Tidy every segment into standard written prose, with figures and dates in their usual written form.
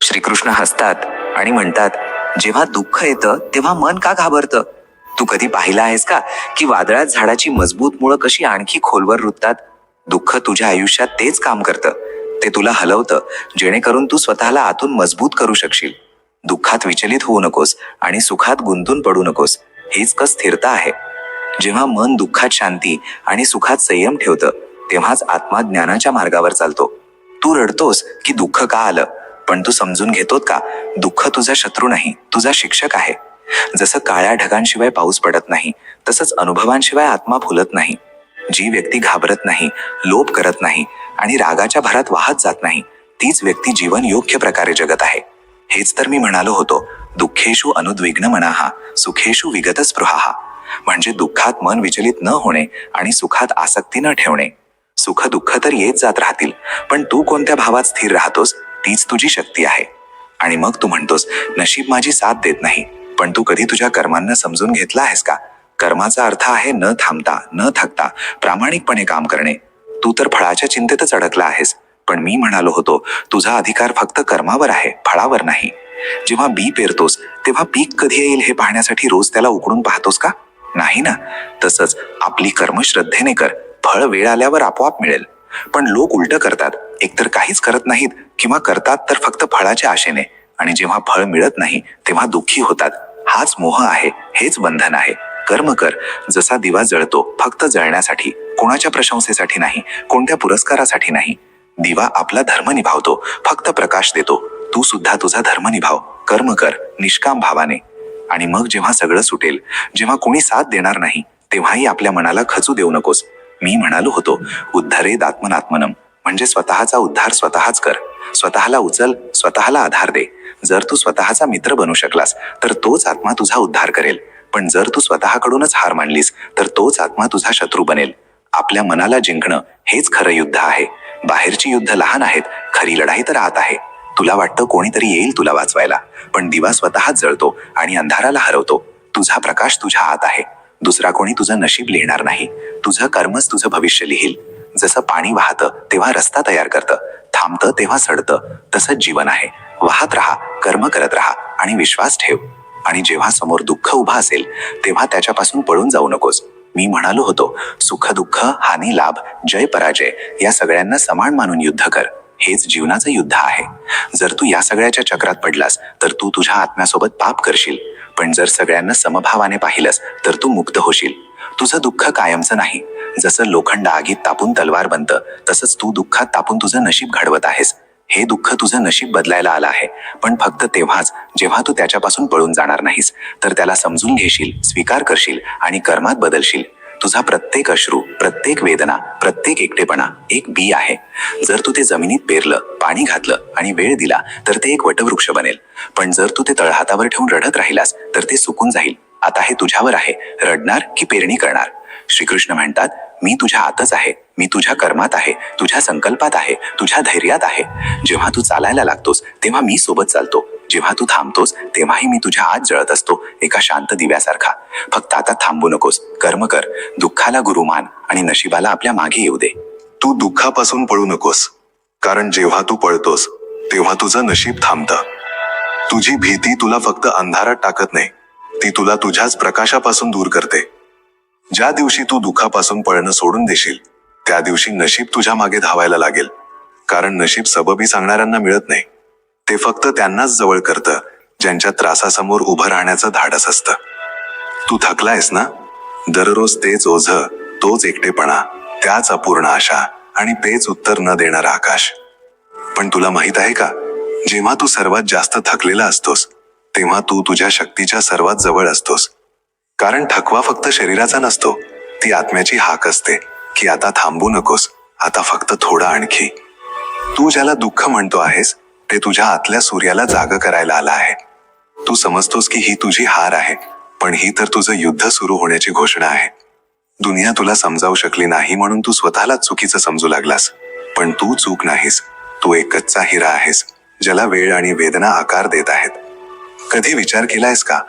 श्रीकृष्ण हसतात आणि म्हणतात, जेव्हा दुःख येतं तेव्हा मन का घाबरतं? तू कधी पाहिलं आहेस का की वादळात झाडाची मजबूत मुळं कशी आणखी खोलवर रुततात? दुःख तुझ्या आयुष्यात तेच काम करतं. ते तुला हलवतं, जेणेकरून तू स्वतःला आतून मजबूत करू शकशील. दुःखात विचलित होऊ नकोस आणि सुखात गुंतून पडू नकोस. हीच का स्थिरता आहे. जेव्हा मन दुःखात शांती आणि सुखात संयम ठेवतं, तेव्हाच आत्मा ज्ञानाच्या मार्गावर चालतो. तू रडतोस की दुःख का आलं, पण तू समजून घेतोत का, दुःख तुझा शत्रू नाही, तुझा शिक्षक आहे. जसं काळ्या ढगांशिवाय पाऊस पडत नाही, तसंच अनुभवांशिवाय आत्मा फुलत नाही. जी व्यक्ती घाबरत नाही, लोभ करत नाही आणि रागाच्या भरात वाहत जात नाही, तीच व्यक्ती जीवन योग्य प्रकारे जगत आहे. हेच तर मी म्हणालो होतो, दुःखेषु अनुद्विग्न मनाः सुखेषु विगत स्पृहाः. म्हणजे दुःखात मन विचलित न होणे आणि सुखात आसक्ती न ठेवणे. सुख दुःख तर येत जात राहतील, पण तू कोणत्या भावात स्थिर राहतोस तीच तुझी शक्ती आहे. आणि मग तू म्हणतोस, नशीब माझी साथ देत नाही, पण तू कधी तुझ्या कर्मांना समजून घेतला आहेस का? कर्माचा अर्थ आहे न थांबता न थकता प्रामाणिकपणे काम करणे. तू तर फळाच्या चिंतेतच अडकला आहेस, पण मी म्हणालो होतो, तुझा अधिकार फक्त कर्मावर आहे, फळावर नाही. जेव्हा बी पेरतोस तेव्हा पीक कधी येईल हे पाहण्यासाठी रोज त्याला उकडून पाहतोस का? नाही ना. तसंच आपली कर्म श्रद्धेने कर, फळ वेळ आल्यावर आपोआप मिळेल. पण लोक उलट करतात, एकतर काहीच करत नाहीत किंवा करतात तर फक्त फळाच्या आशेने, आणि जेव्हा फळ मिळत नाही तेव्हा दुःखी होतात. हाच मोह आहे, हेच बंधन आहे. कर्म कर, जसा दिवा जळतो फक्त जळण्यासाठी, कोणाच्या प्रशंसेसाठी नाही, कोणत्या पुरस्कारासाठी नाही. दिवा आपला धर्म निभावतो, फक्त प्रकाश देतो. तू सुद्धा तुझा धर्म निभाव, कर्म कर निष्काम भावाने. आणि मग जेव्हा सगळं सुटेल, जेव्हा कोणी साथ देणार नाही, तेव्हाही आपल्या मनाला खचू देऊ नकोस. मी म्हणालो होतो, उद्धरेद आत्मनात्मनम, म्हणजे स्वतःचा उद्धार स्वतःच कर. स्वतःला उचल, स्वतःला आधार दे. जर तू स्वतःचा मित्र बनू शकलास तर तोच आत्मा तुझा उद्धार करेल, पण जर तू स्वतःकडूनच हार मानलीस तर तोच आत्मा तुझा शत्रू बनेल. आपल्या मनाला जिंकणं हेच खरं युद्ध आहे. बाहेरची युद्ध लहान आहेत, खरी लढाई तर आत आहे. तुला वाटतं कोणीतरी येईल तुला वाचवायला, पण दिवा स्वतःच जळतो आणि अंधाराला हरवतो. तुझा प्रकाश तुझ्या आत आहे. दुसरा कोणी तुझं नशीब लिहिणार नाही, तुझं कर्मच तुझं भविष्य लिहील. जसं पाणी वाहतं तेव्हा रस्ता तयार करतं, थांबतं तेव्हा सडतं, तसंच जीवन आहे. वाहत राहा, कर्म करत राहा आणि विश्वास ठेव. आणि जेव्हा समोर दुःख उभा असेल तेव्हा त्याच्यापासून पळून जाऊ नकोस. मी म्हणालो होतो, सुख दुःख हानी लाभ जय पराजय या सगळ्यांना समान मानून युद्ध कर. हेच जीवनाचं युद्ध आहे. जर तू या सगळ्याच्या चक्रात पडलास तर तू तुझ्या आत्म्यासोबत पाप करशील, पण जर सगळ्यांना समभावाने पाहिलंस तर तू मुक्त होशील. तुझं दुःख कायमचं नाही. जसं लोखंड आगीत तापून तलवार बनतं, तसंच तू दुःखात तापून तुझं नशीब घडवत आहेस. हे दुःख तुझं नशीब बदलायला आलं आहे, पण फक्त तेव्हाच जेव्हा तू त्याच्यापासून पळून जाणार नाहीस, तर त्याला समजून घेशील, स्वीकार करशील आणि कर्मात बदलशील. तुझा प्रत्येक अश्रू, प्रत्येक वेदना, प्रत्येक एकटेपणा एक बी आहे. जर तू ते जमिनीत पेरलं, पाणी घातलं आणि वेळ दिला तर ते एक वटवृक्ष बनेल. पण जर तू ते तळहातावर ठेवून रडत राहिलास तर ते सुकून जाईल. आता हे तुझ्यावर आहे, रडणार की पेरणी करणार. श्रीकृष्ण म्हणतात, मी तुझ्या आतच आहे, मी तुझ्या कर्मात आहे, तुझ्या संकल्पात आहे, तुझ्या धैर्यात आहे. जेव्हा तू चालायला लागतोस तेव्हा मी सोबत चालतो, जेव्हा तू थांबतोस तेव्हाही मी तुझ्या आत जळत असतो, एका शांत दिव्यासारखा. फक्त आता थांबू नकोस, कर्म कर, दुःखाला गुरु मान आणि नशिबाला आपल्या मागे येऊ दे. तू दुःखापासून पळू नकोस, कारण जेव्हा तू पळतोस तेव्हा तुझं नशीब थांबतं. तुझी भीती तुला फक्त अंधारात टाकत नाही, ती तुला तुझ्याच प्रकाशापासून दूर करते. ज्या दिवशी तू दुःखापासून पळणं सोडून देशील, त्या दिवशी नशीब तुझ्या मागे धावायला लागेल. कारण नशीब सबबी सांगणाऱ्यांना मिळत नाही, ते फक्त त्यांनाच जवळ करतं ज्यांच्या त्रासासमोर उभं राहण्याचं धाडस असतं. तू थकलायस ना? दररोज तेच ओझं, तोच एकटेपणा, त्याच अपूर्ण आशा आणि तेच उत्तर न देणारं आकाश. पण तुला माहित आहे का, जेव्हा तू सर्वात जास्त थकलेला असतोस तेव्हा तू तुझ्या शक्तीच्या सर्वात जवळ असतोस. कारण थकवा फक्त शरीराचा नसतो, ती आत्म्याची हाक असते की आता थांबू नकोस, आता फक्त थोडं आणखी. तू ज्याला दुःख म्हणतो आहेस ते तुझ्या आतल्या सूर्याला जाग करायला आला आहे. तू समजतोस की ही तुझी हार आहे, पण ही तर तुझं युद्ध सुरू होण्याची घोषणा आहे. दुनिया तुला समजावू शकली नाही म्हणून तू स्वतःलाच चुकीचं समजू लागलास, पण तू चूक नाहीस. तू एक कच्चा हिरा आहेस, ज्याला वेळ आणि वेदना आकार देत आहेत. कधी विचार केलायस का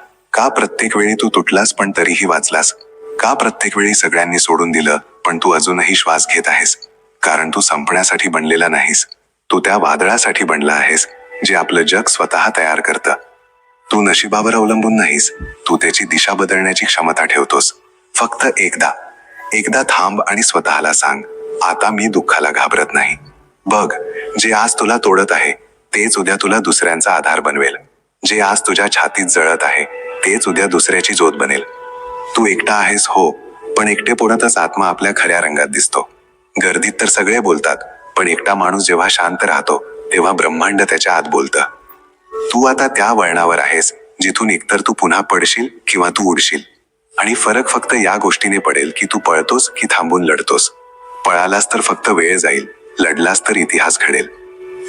प्रत्येक वेळी तू तुटलास पण तरीही वाचलास? का प्रत्येक वेळी सगळ्यांनी सोडून दिलं पण तू अजूनही श्वास घेत आहेस? कारण तू संपण्यासाठी बनलेला नाहीस, तू त्या वादळासाठी बनला आहेस जे आपलं जग स्वतः तयार करतं. तू नशिबावर अवलंबून नाहीस, तू त्याची दिशा बदलण्याची क्षमता ठेवतोस. फक्त एकदा थांब आणि स्वतःला सांग, आता मी दुःखाला घाबरत नाही. बघ, जे आज तुला तोडत आहे तेच उद्या तुला दुसऱ्यांचा आधार बनवेल. जे आज तुझ्या छातीत जळत आहे तेच उद्या दुसऱ्याची ज्योत बनेल. तू एकटा आहेस हो, पण एकटेपणातच आत्मा आपल्या खऱ्या रंगात दिसतो. गर्दीत तर सगळे बोलतात, पण एकटा माणूस जेव्हा शांत राहतो तेव्हा ब्रह्मांड त्याच्या आत बोलतं. तू आता त्या वळणावर आहेस जिथून एकतर तू पुन्हा पडशील किंवा तू उडशील. आणि फरक फक्त या गोष्टीने पडेल की तू पळतोस की थांबून लढतोस. पळालास तर फक्त वेळ जाईल, लढलास तर इतिहास घडेल.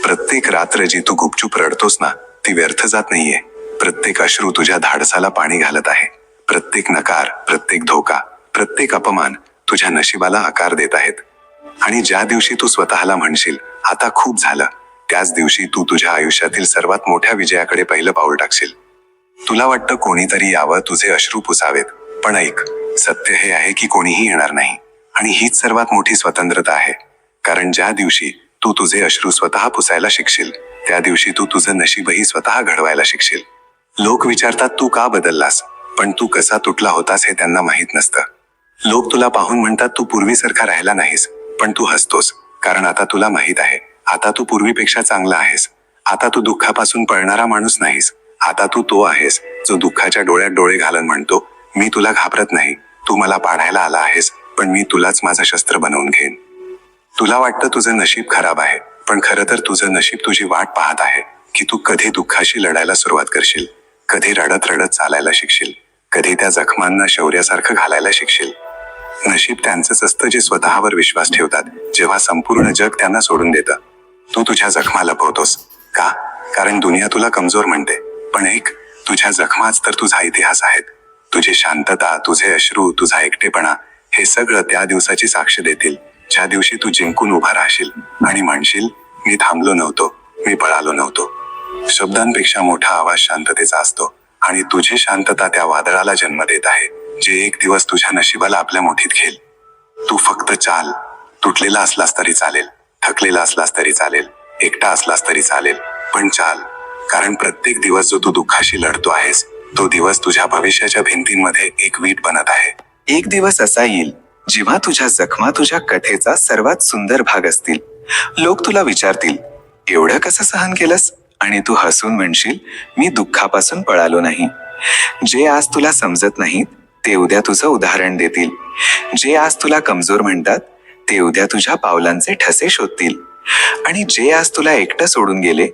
प्रत्येक रात्र जी तू गुपचूप रडतोस ना, ती व्यर्थ जात नाहीये. प्रत्येक अश्रू तुझ्या धाडसाला पाणी घालत आहे. प्रत्येक नकार, प्रत्येक धोका, प्रत्येक अपमान तुझ्या नशिबाला आकार देत आहेत. आणि ज्या दिवशी तू स्वतःला म्हणशील आता खूप झालं, त्याच दिवशी तू तुझ्या आयुष्यातील सर्वात मोठ्या विजयाकडे पहिलं पाऊल टाकशील. तुला वाटतं कोणीतरी यावं तुझे अश्रू पुसावेत, पण ऐक, सत्य हे आहे की कोणीही येणार नाही. आणि हीच सर्वात मोठी स्वतंत्रता आहे. कारण ज्या दिवशी तू तुझे अश्रू स्वतः पुसायला शिकशील, त्या दिवशी तू तुझं नशीबही स्वतः घडवायला शिकशील. लोक विचारतात तू का बदललास, पण तू कसा तुटला होतास हे त्यांना माहीत नसतं. लोक तुला पाहून म्हणतात तू पूर्वीसारखा राहिला नाहीस, पण तू हसतोस, कारण आता तुला माहीत आहे, आता तू पूर्वीपेक्षा चांगला आहेस. आता तू दुःखापासून पळणारा माणूस नाहीस. आता तू तो आहेस जो दुःखाच्या डोळ्यात डोळे घालून म्हणतो, मी तुला घाबरत नाही, तू मला पाडायला आला आहेस, पण मी तुलाच माझं शस्त्र बनवून घेईन. तुला वाटतं तुझं नशीब खराब आहे, पण खरं तर तुझं नशीब तुझी वाट पाहत आहे की तू कधी दुःखाशी लढायला सुरुवात करशील, कधी रडत रडत चालायला शिकशील, कधी त्या जखमांना शौर्यासारखं घालायला शिकशील. नशीब त्यांचंच असतं जे स्वतःवर विश्वास ठेवतात, जेव्हा संपूर्ण जग त्यांना सोडून देतं. तू तुझ्या जखमा लपवतोस का? कारण दुनिया तुला कमजोर म्हणते, पण एक, तुझ्या जखमाच तर तुझा इतिहास आहेत. तुझी शांतता, तुझे अश्रू, तुझा एकटेपणा, हे सगळं त्या दिवसाची साक्ष देतील ज्या दिवशी तू जिंकून उभा राहशील आणि म्हणशील, मी थांबलो नव्हतो, मी पळालो नव्हतो. शब्दांपेक्षा मोठा आवाज शांततेचा असतो, आणि तुझी शांतता त्या वादळाला जन्म देत आहे जे एक दिवस तुझ्या नशिबाला आपल्या मुठीत घेईल. तू फक्त चाल. तुटलेला असलास तरी चालेल, थकलेला असलास तरी चालेल, एकटा असलास तरी चालेल, पण चाल. कारण प्रत्येक दिवस जो तू दुःखाशी लढतो आहेस, तो दिवस तुझ्या भविष्याच्या भिंतींमध्ये एक वीट बनत आहे. एक दिवस असा येईल जेव्हा तुझ्या जखमा तुझ्या कथेचा सर्वात सुंदर भाग असतील. लोक तुला विचारतील, एवढं कसं सहन केलंस? आणि तू हसून म्हणशील, मी दुःखापासून पळालो नाही. जे आज तुला समजत नाहीत ते उद्या तुझं उदाहरण देतील. जे आज तुला कमजोर म्हणतात ते उद्या तुझ्या पावलांचे ठसे शोधतील. आणि जे आज तुला एकटं सोडून गेले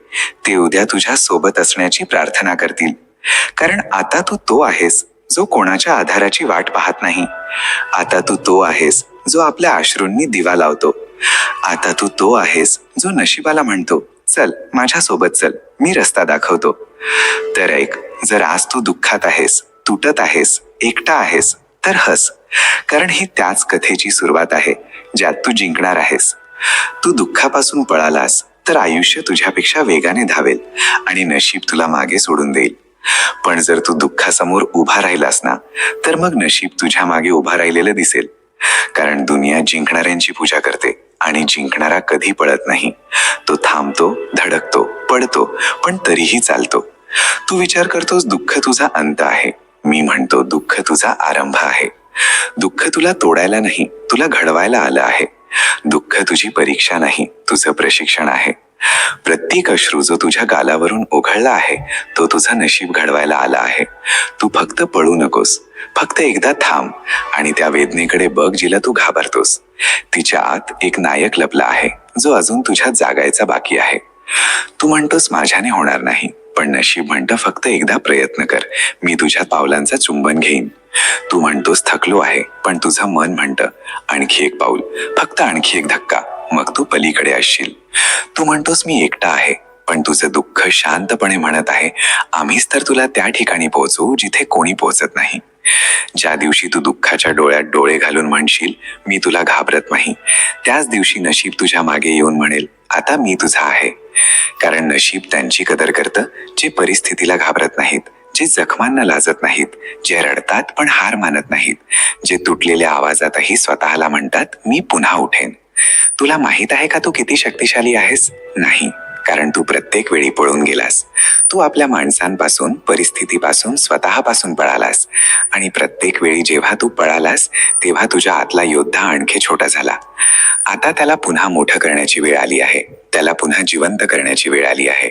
ते उद्या तुझ्या सोबत असण्याची प्रार्थना करतील. कारण आता तू तो आहेस जो कोणाच्या आधाराची वाट पाहत नाही. आता तू तो आहेस जो आपल्या अश्रूंनी दिवा लावतो. आता तू तो आहेस जो नशिबाला म्हणतो, चल माझ्या सोबत चल, मी रस्ता दाखवतो. तर ऐक, जर आज तू दुःखात आहेस, तुटत आहेस, एकटा आहेस, तर हस. कारण ही त्याच कथेची सुरुवात आहे ज्यात तू जिंकणार आहेस. तू दुःखापासून पळालास तर आयुष्य तुझ्यापेक्षा वेगाने धावेल आणि नशीब तुला मागे सोडून देईल. पण जर तू दुःखासमोर उभा राहिलास ना, तर मग नशीब तुझ्या मागे उभा राहिलेलं दिसेल. कारण दुनिया जिंकणाऱ्यांची पूजा करते आणि जिंकणारा कधी पळत नाही. तो थांबतो, धडकतो, पडतो, पण तरीही चालतो. तू विचार करतोस दुःख तुझा अंत आहे. मी म्हणतो दुःख तुझा आरंभ आहे. दुःख तुला तोडायला नाही, तुला घडवायला आलं आहे. दुःख तुझी परीक्षा नाही, तुझं प्रशिक्षण आहे. प्रत्येक अश्रू जो तुझ्या गालावरून ओघळला आहे तो तुझं नशीब घडवायला आला आहे. तू फक्त पळू नकोस, फक्त एकदा थांब आणि त्या वेदनेकडे बघ जिला तू घाबरतोस. तिच्या आत एक नायक लपला आहे जो अजून तुझ्यात जागायचा बाकी आहे. तू म्हणतोस माझ्याने होणार नाही, पण नशीब म्हणतं फक्त एकदा प्रयत्न कर, मी तुझ्या पावलांचा चुंबन घेईन. तू म्हणतोस थकलो आहे, पण तुझं मन म्हणतं आणखी एक पाऊल, फक्त आणखी एक धक्का, मग तू पलीकडे असशील. तू म्हणतोस मी एकटा आहे, पण तुझं दुःख शांतपणे म्हणत आहे, आम्हीच तर तुला त्या ठिकाणी पोहोचवू जिथे कोणी पोहोचत नाही. ज्या दिवशी तू दुःखाच्या डोळ्यात डोळे घालून म्हणशील, मी तुला घाबरत नाही, त्याच दिवशी नशीब तुझ्या मागे येऊन म्हणेल, आता मी तुझा आहे. कारण नशीब त्यांची कदर करतं जे परिस्थितीला घाबरत नाहीत, जे जखमांना लाजत नाहीत, जे रडतात पण हार मानत नाहीत, जे तुटलेल्या आवाजातही स्वतःला म्हणतात, मी पुन्हा उठेन. तुला माहित आहे का तू किती शक्तिशाली आहेस? नाही, कारण तू प्रत्येक वेळी पळून गेलास. तू आपल्या माणसांपासून, परिस्थितीपासून, स्वतःपासून पळालास. आणि प्रत्येक वेळी जेव्हा तू पळालास तेव्हा तुझ्या आतला योद्धा आणखी छोटा झाला. आता त्याला पुन्हा मोठं करण्याची वेळ आली आहे. त्याला पुन्हा जिवंत करण्याची वेळ आली आहे.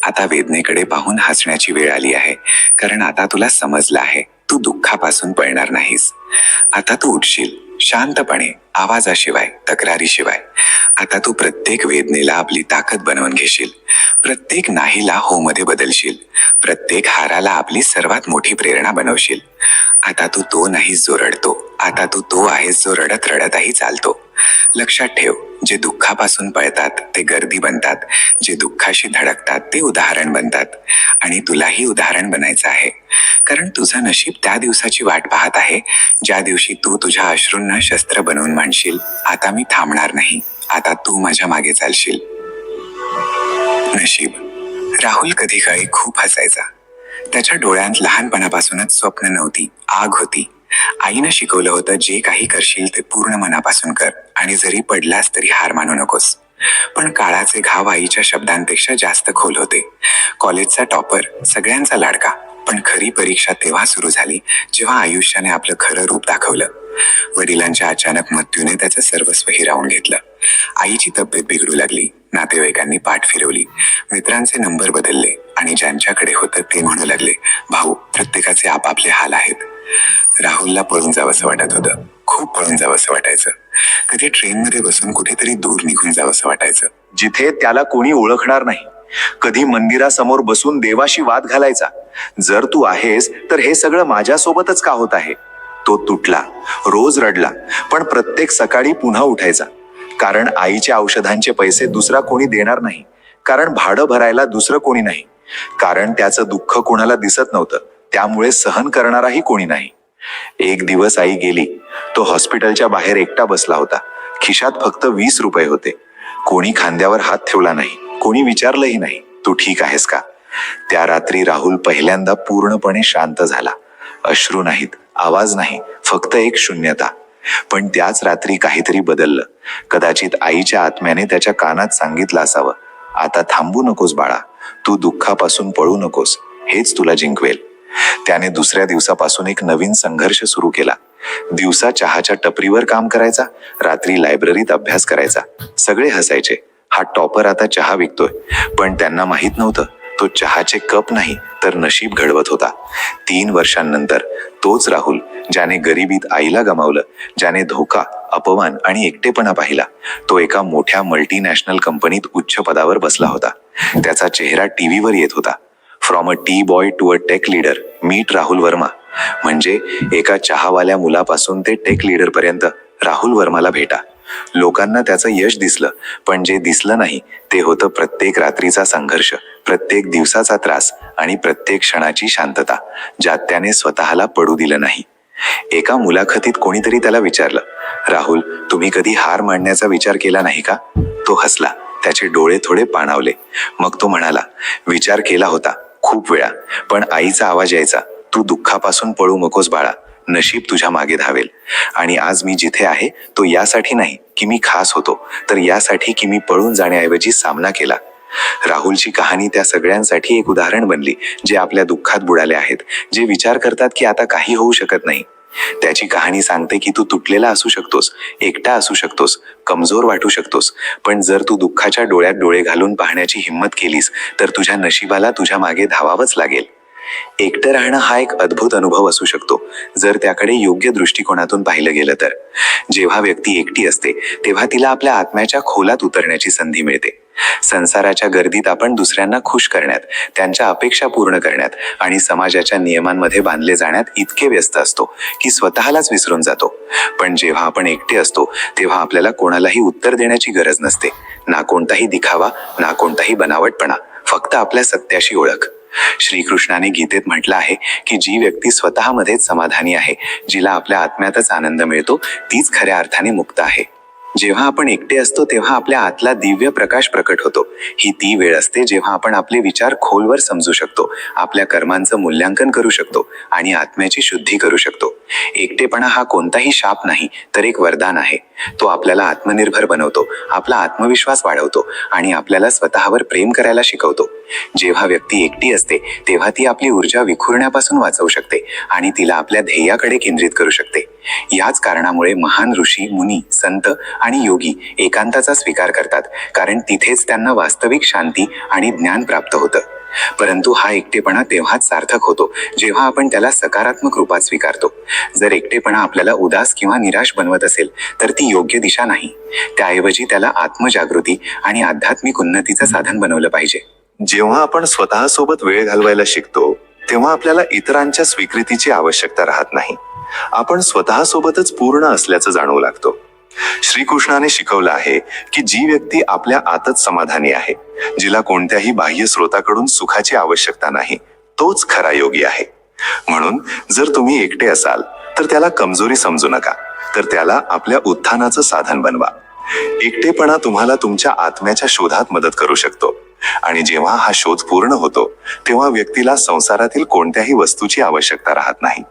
आता वेदनेकडे पाहून हसण्याची वेळ आली आहे. कारण आता तुला समजलं आहे, तू दुःखापासून पळणार नाहीस. आता तू उठशील शांतपणे, आवाजाशिवाय, तक्रारीशिवाय. आता तू प्रत्येक वेदनेला आपली ताकद बनवून घेशील. प्रत्येक नाहीला हो मध्ये बदलशील. प्रत्येक हाराला आपली सर्वात मोठी प्रेरणा बनवशील. आता तू तो नाहीस जो रडतो. आता तू तो आहेस जो रडत रडतही चालतो. लक्षात ठेव, जे दुःखापासून पळतात ते गर्दी बनतात. जे दुःखाशी धडकतात ते उदाहरण बनतात. आणि तुलाही उदाहरण बनायचं आहे. कारण तुझं नशीब त्या दिवसाची वाट पाहत आहे, ज्या दिवशी तू तुझ्या अश्रूंना शस्त्र बनवून म्हणशील, आता मी थांबणार नाही. आता तू माझ्या मागे चालशील. नशीब. राहुल कधी काळी खूप हसायचा. त्याच्या डोळ्यात लहानपणापासूनच स्वप्न नव्हती, आग होती. आईनं शिकवलं होतं, जे काही करशील ते पूर्ण मनापासून कर आणि जरी पडलास तरी हार मानू नकोस. पण काळाचे घाव आईच्या शब्दांपेक्षा जास्त खोल होते. कॉलेजचा टॉपर, सगळ्यांचा लाडका. पण खरी परीक्षा तेव्हा सुरू झाली जेव्हा आयुष्याने आपलं खरं रूप दाखवलं. वडिलांच्या अचानक मृत्यूने त्याचं सर्वस्व हिरावून घेतलं. आईची तब्येत बिघडू लागली. नातेवाईकांनी पाठ फिरवली. मित्रांचे नंबर बदलले आणि ज्यांच्याकडे होतं ते म्हणू लागले, भाऊ, प्रत्येकाचे आपापले हाल आहेत. राहुलला पळून जावंसं वाटत होतं. खूप पळून जावंसं वाटायचं. कधी ट्रेनमध्ये बसून कुठेतरी दूर निघून जावंसं वाटायचं. जिथे त्याला कोणी ओळखणार नाही. कधी मंदिरासमोर बसून देवाशी वाद घालायचा, जर तू आहेस तर हे सगळं माझ्यासोबतच का होत आहे. तो तुटला, रोज रडला, पण प्रत्येक सकाळी पुन्हा उठायचा. कारण आईच्या औषधांचे पैसे दुसरा कोणी देणार नाही. कारण भाडं भरायला दुसरं कोणी नाही. कारण त्याचं दुःख कोणाला दिसत नव्हतं, त्यामुळे सहन करणाराही कोणी नाही. एक दिवस आई गेली. तो हॉस्पिटलच्या बाहेर एकटा बसला होता. खिशात फक्त 20 रुपये होते. कोणी खांद्यावर हात ठेवला नाही. कोणी विचारलंही नाही, तू ठीक आहेस का. त्या रात्री राहुल पहिल्यांदा पूर्णपणे शांत झाला. अश्रू नाहीत, आवाज नाही, फक्त एक शून्यता. पण त्याच रात्री काहीतरी बदललं. कदाचित आईच्या आत्म्याने त्याच्या कानात सांगितलं असावं, आता थांबू नकोस बाळा, तू दुःखापासून पळू नकोस, हेच तुला जिंकवेल. त्याने दुसऱ्या दिवसापासून एक नवीन संघर्ष सुरू केला. दिवसा चहाच्या टपरीवर काम करायचा, रात्री लायब्ररीत अभ्यास करायचा. सगळे हसायचे, हा टॉपर आता चहा विकतोय. पण त्यांना माहित नव्हतं, तो चहाचे कप नाही तर नशीब घडवत होता. 3 वर्षांनंतर तोच राहुल, ज्याने गरिबीत आईला गमावलं, ज्याने धोका, अपमान आणि एकटेपणा पाहिला, तो एका मोठ्या मल्टीनॅशनल कंपनीत उच्च पदावर बसला होता. त्याचा चेहरा टीव्हीवर येत होता. From a tea boy to a tech leader, meet Rahul Verma. म्हणजे एका चहावाल्या मुलापासून ते टेक लीडर पर्यंत राहुल वर्माला भेटा. लोकांना त्याचं यश दिसलं, पण जे दिसलं नाही ते होतं प्रत्येक रात्रीचा संघर्ष, प्रत्येक दिवसाचा त्रास आणि प्रत्येक क्षणाची शांतता, ज्यात त्याने स्वतःला पडू दिलं नाही. एका मुलाखतीत कोणीतरी त्याला विचारलं, राहुल, तुम्ही कधी हार मानण्याचा विचार केला नाही का. तो हसला. त्याचे डोळे थोडे पाणावले. मग तो म्हणाला, विचार केला होता, खूप वेळा. पण आईचा आवाज यायचा, तू दुःखापासून पळू नकोस बाळा, नशीब तुझ्या मागे धावेल. आणि आज मी जिथे आहे तो यासाठी नाही की मी खास होतो, तर यासाठी की मी पळून जाण्याऐवजी सामना केला. राहुलची कहाणी त्या सगळ्यांसाठी एक उदाहरण बनली, जे आपल्या दुःखात बुडाले आहेत, जे विचार करतात की आता काही होऊ शकत नाही. त्याची कहाणी सांगते की तू तुटलेला असू शकतोस, एकटा असू शकतोस, कमजोर वाटू शकतोस, पण जर तू दुःखाच्या डोळ्यात डोळे घालून पाहण्याची हिंमत केलीस तर तुझ्या नशिबाला तुझ्या मागे धावावंच लागेल. एकटं राहणं हा एक अद्भुत अनुभव असू शकतो, जर त्याकडे योग्य दृष्टिकोनातून पाहिलं गेलं तर. जेव्हा व्यक्ती एकटी असते तेव्हा तिला आपल्या आत्म्याच्या खोलात उतरण्याची संधी मिळते. संसाराच्या गर्दीत आपण दुसऱ्यांना खुश करण्यात, त्यांच्या अपेक्षा पूर्ण करण्यात आणि समाजाच्या नियमांमध्ये बांधले जाण्यात इतके व्यस्त असतो की स्वतःलाच विसरून जातो. पण जेव्हा आपण एकटे असतो तेव्हा आपल्याला कोणालाही उत्तर देण्याची गरज नसते. ना कोणताही दिखावा, ना कोणताही बनावटपणा, फक्त आपल्या सत्याशी ओळख. श्रीकृष्णाने गीतेत म्हटलं आहे की जी व्यक्ती स्वतःमध्येच समाधानी आहे, जिला आपल्या आत्म्यातच आनंद मिळतो, तीच खऱ्या अर्थाने मुक्त आहे. जेव्हा आपण एकटे असतो तेव्हा आपल्या आतला दिव्य प्रकाश प्रकट होतो. ही ती वेळ असते जेव्हा आपण आपले विचार खोलवर समजू शकतो, आपल्या कर्मांचं मूल्यांकन करू शकतो आणि आत्म्याची शुद्धी करू शकतो. एकटेपणा हा कोणताही शाप नाही, तर एक वरदान आहे. तो आपल्याला आत्मनिर्भर बनवतो, आपला आत्मविश्वास वाढवतो आणि आपल्याला स्वतःवर प्रेम करायला शिकवतो. जेव्हा व्यक्ती एकटी असते तेव्हा ती आपली ऊर्जा विखुरण्यापासून वाचवू शकते आणि तिला आपल्या ध्येयाकडे केंद्रित करू शकते. याच कारणामुळे महान ऋषी, मुनी, संत आणि योगी एकांताचा स्वीकार करतात, कारण तिथेच त्यांना वास्तविक शांती आणि ज्ञान प्राप्त होतं. परंतु हा एकटेपणा तेव्हाच सार्थक होतो जेव्हा आपण त्याला सकारात्मक रूपात स्वीकारतो. जर एकटेपणा आपल्याला उदास किंवा निराश बनवत असेल तर ती योग्य दिशा नाही. त्याऐवजी त्याला आत्मजागृती आणि आध्यात्मिक उन्नतीचं साधन बनवलं पाहिजे. जेव्हा आपण स्वतःसोबत वेळ घालवायला शिकतो तेव्हा आपल्याला इतरांच्या स्वीकृतीची आवश्यकता राहत नाही. आपण स्वतःसोबतच पूर्ण असल्याचं जाणवू लागतो. श्रीकृष्णाने शिकवलं आहे की जी व्यक्ती आपल्या आतच समाधानी आहे, जिला कोणत्याही बाह्य स्रोताकडून सुखाची आवश्यकता नाही, तोच खरा योगी आहे. म्हणून जर तुम्ही एकटे असाल तर त्याला कमजोरी समजू नका, तर त्याला आपल्या उत्थानाचं साधन बनवा. एकटेपणा तुम्हाला तुमच्या आत्म्याच्या शोधात मदत करू शकतो आणि जेव्हा हा शोध पूर्ण होतो तेव्हा व्यक्तीला संसारातील कोणत्याही वस्तूची आवश्यकता राहत नाही.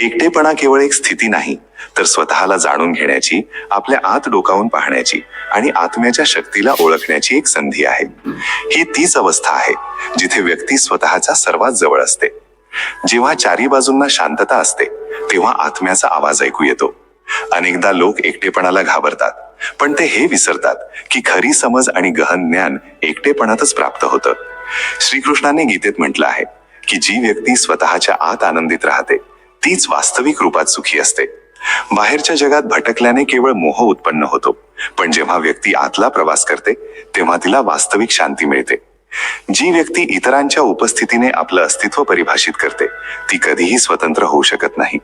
एकटेपणा केवळ एक स्थिती नाही, तर स्वतःला जाणून घेण्याची, आपल्या आत डोकावून पाहण्याची आणि आत्म्याच्या शक्तीला ओळखण्याची एक संधी आहे. ही तीच अवस्था आहे जिथे व्यक्ती स्वतःच्या सर्वात जवळ असते. जेव्हा चारी बाजूंना शांतता असते तेव्हा आत्म्याचा आवाज ऐकू येतो. अनेकदा लोक एकटेपणाला घाबरतात, पण ते हे विसरतात की खरी समज आणि गहन ज्ञान एकटेपणातच प्राप्त होतं. श्रीकृष्णाने गीतेत म्हटलं आहे की जी व्यक्ती स्वतःच्या आत आनंदित राहते तीच वास्तविक रूपात सुखी असते. बाहेरच्या जगात भटकल्याने केवळ मोह उत्पन्न होतो, पण जेव्हा व्यक्ती आतला प्रवास करते तेव्हा तिला वास्तविक शांती मिळते. जी व्यक्ती इतरांच्या उपस्थितीने आपलं अस्तित्व परिभाषित करते ती कधीही स्वतंत्र होऊ शकत नाही.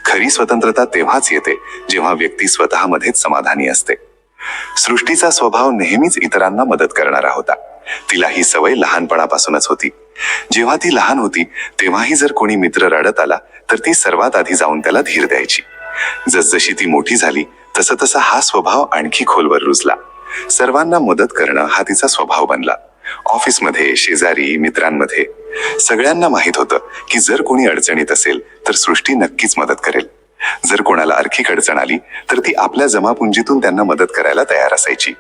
खरी स्वतंत्रता तेव्हाच येते जेव्हा व्यक्ती स्वतःमध्येच समाधानी असते. सृष्टीचा स्वभाव नेहमीच इतरांना मदत करणारा होता. तिला ही सवय लहानपणापासूनच होती. जेव्हा ती लहान होती तेव्हाही जर कोणी मित्र रडत आला तर ती सर्वात आधी जाऊन त्याला धीर द्यायची. जसजशी ती मोठी झाली तसं तसा हा स्वभाव आणखी खोलवर रुजला. सर्वांना मदत करणं हा तिचा स्वभाव बनला. ऑफिसमध्ये, शेजारी, मित्रांमध्ये सगळ्यांना माहित होतं की जर कोणी अडचणीत असेल तर सृष्टी नक्कीच मदत करेल. जर कोणाला आर्थिक अडचण आली तर ती आपल्या जमापुंजीतून त्यांना मदत करायला तयार असायची.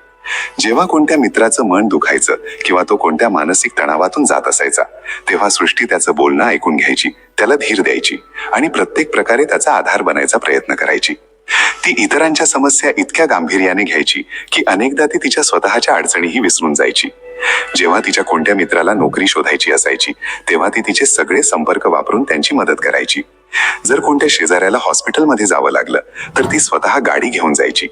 जेव्हा कोणत्या मित्राचं मन दुखायचं किंवा तो कोणत्या मानसिक तणावातून जात असायचा तेव्हा सृष्टी त्याचं बोलणं ऐकून घ्यायची, त्याला धीर द्यायची आणि प्रत्येक प्रकारे त्याचा आधार बनायचा प्रयत्न करायची. ती इतरांच्या समस्या इतक्या गांभीर्याने घ्यायची की अनेकदा ती तिच्या स्वतःच्या अडचणीही विसरून जायची. जेव्हा तिच्या कोणत्या मित्राला नोकरी शोधायची असायची तेव्हा ती तिचे सगळे संपर्क वापरून त्यांची मदत करायची. जर कोणत्या शेजाऱ्याला हॉस्पिटलमध्ये जावं लागलं तर ती स्वतः गाडी घेऊन जायची.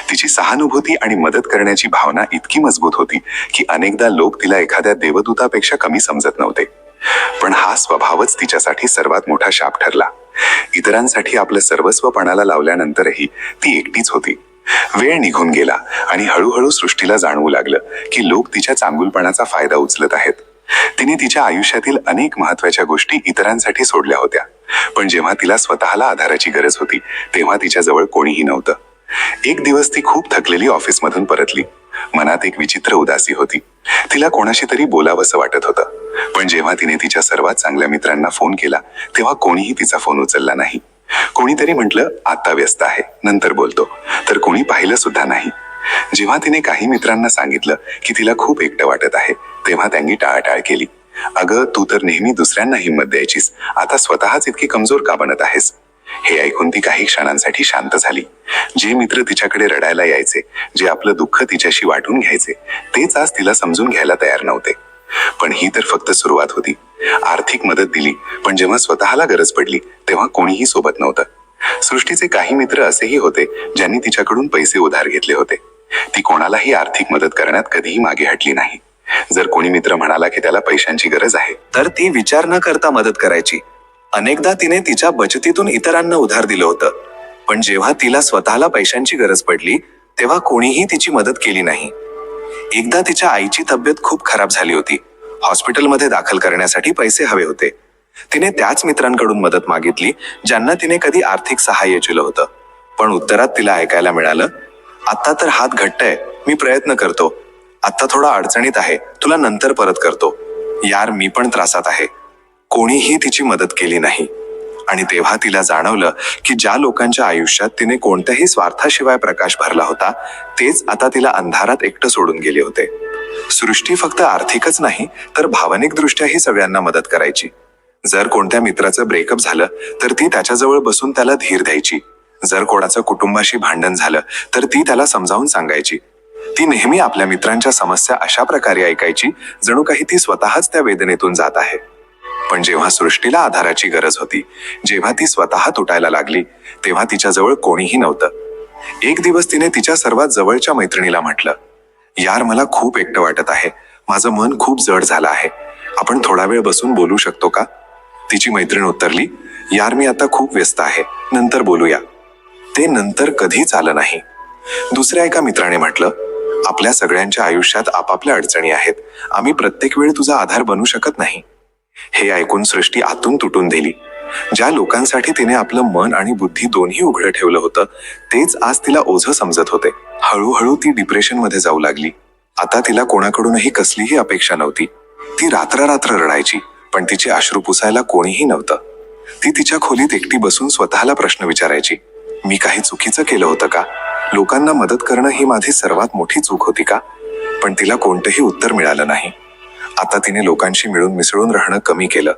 तिची सहानुभूती आणि मदत करण्याची भावना इतकी मजबूत होती की अनेकदा लोक तिला एखाद्या देवदूतापेक्षा कमी समजत नव्हते. पण हा स्वभावच तिच्यासाठी सर्वात मोठा शाप ठरला. इतरांसाठी आपलं सर्वस्व पणाला लावल्यानंतरही ती एकटीच होती. वेळ निघून गेला आणि हळूहळू सृष्टीला जाणवू लागलं की लोक तिच्या चांगुलपणाचा फायदा उचलत आहेत. तिने तिच्या आयुष्यातील अनेक महत्वाच्या गोष्टी इतरांसाठी सोडल्या होत्या, पण जेव्हा तिला स्वतःला आधाराची गरज होती तेव्हा तिच्याजवळ कोणीही नव्हतं. एक दिवस ती खूप थकलेली ऑफिसमधून परतली. मनात एक विचित्र उदासी होती. तिला कोणाशी तरी बोलावंसं वाटत होतं, पण जेव्हा तिने तिच्या सर्वात चांगल्या मित्रांना फोन केला तेव्हा कोणीही तिचा फोन उचलला नाही. कोणीतरी म्हटलं आता व्यस्त आहे, नंतर बोलतो, तर कोणी पाहिलं सुद्धा नाही. जेव्हा तिने काही मित्रांना सांगितलं की तिला खूप एकटं वाटत आहे तेव्हा त्यांनी टाळाटाळ केली. अगं, तू तर नेहमी दुसऱ्यांना हिंमत द्यायचीस, आता स्वतःच इतकी कमजोर का बनत आहेस? हे ऐकून ती काही क्षणांसाठी शांत झाली. जे मित्र तिच्याकडे रडायला यायचे, जे आपलं दुःख तिच्याशी वाटून घ्यायचे, तेच आज तिला समजून घ्यायला तयार नव्हते. पण ही तर फक्त सुरुवात होती. आर्थिक मदत दिली, पण जेव्हा स्वतःला गरज पडली तेव्हा कोणीही सोबत नव्हतं. सृष्टीचे काही मित्र असेही होते ज्यांनी तिच्याकडून पैसे उधार घेतले होते. ती कोणालाही आर्थिक मदत करण्यात कधीही मागे हटली नाही. जर कोणी मित्र म्हणाला की त्याला पैशांची गरज आहे तर ती विचार न करता मदत करायची. अनेकदा तिने तिच्या बचतीतून इतरांना उधार दिलं होतं, पण जेव्हा तिला स्वतःला पैशांची गरज पडली तेव्हा कोणीही तिची मदत केली नाही. एकदा तिच्या आईची तब्येत खूप खराब झाली होती. हॉस्पिटलमध्ये दाखल करण्यासाठी पैसे हवे होते. तिने त्याच मित्रांकडून मदत मागितली ज्यांना तिने कधी आर्थिक सहाय्य केलं होतं, पण उत्तरात तिला ऐकायला मिळालं, आत्ता तर हात घट्ट आहे, मी प्रयत्न करतो. आत्ता थोडा अडचणीत आहे, तुला नंतर परत करतो. यार मी पण त्रासात आहे. कोणीही तिची मदत केली नाही. आणि तेव्हा तिला जाणवलं की ज्या लोकांच्या आयुष्यात तिने कोणत्याही स्वार्थाशिवाय प्रकाश भरला होता, तेच आता तिला अंधारात एकटं सोडून गेले होते. सृष्टी फक्त आर्थिकच नाही तर भावनिक दृष्ट्याही सगळ्यांना मदत करायची. जर कोणत्या मित्राचं ब्रेकअप झालं तर ती त्याच्याजवळ बसून त्याला धीर द्यायची. जर कोणाचं कुटुंबाशी भांडण झालं तर ती त्याला समजावून सांगायची. ती नेहमी आपल्या मित्रांच्या समस्या अशा प्रकारे ऐकायची जणू काही ती स्वतःच त्या वेदनेतून जात आहे. पण जेव्हा सृष्टीला आधाराची गरज होती, जेव्हा ती स्वतः तुटायला लागली, तेव्हा तिच्याजवळ कोणीही नव्हतं. एक दिवस तिने तिच्या सर्वात जवळच्या मैत्रिणीला म्हटलं, यार मला खूप एकटं वाटत आहे, माझं मन खूप जड झालं आहे, आपण थोडा वेळ बसून बोलू शकतो का? तिची मैत्रीण उत्तरली, यार मी आता खूप व्यस्त आहे, नंतर बोलूया. ते नंतर कधीच आलं नाही. दुसऱ्या एका मित्राने म्हटलं, आपल्या सगळ्यांच्या आयुष्यात आपापल्या अडचणी आहेत, आम्ही प्रत्येक वेळ तुझा आधार बनू शकत नाही. हे ऐकून सृष्टी आतून तुटून दिली. ज्या लोकांसाठी तिने आपलं मन आणि बुद्धी दोन्ही उघडं ठेवलं होतं, तेच आज तिला ओझं समजत होते. हळूहळू ती डिप्रेशनमध्ये जाऊ लागली. आता तिला कोणाकडूनही कसलीही अपेक्षा नव्हती. ती रात्र रात्र रडायची, पण तिचे अश्रू पुसायला कोणीही नव्हतं. ती तिच्या खोलीत एकटी बसून स्वतःला प्रश्न विचारायची, मी काही चुकीचं केलं होतं का? लोकांना मदत करणं ही माझी सर्वात मोठी चूक होती का? पण तिला कोणतंही उत्तर मिळालं नाही. आता तिने लोकांशी मिळून मिसळून राहणं कमी केलं.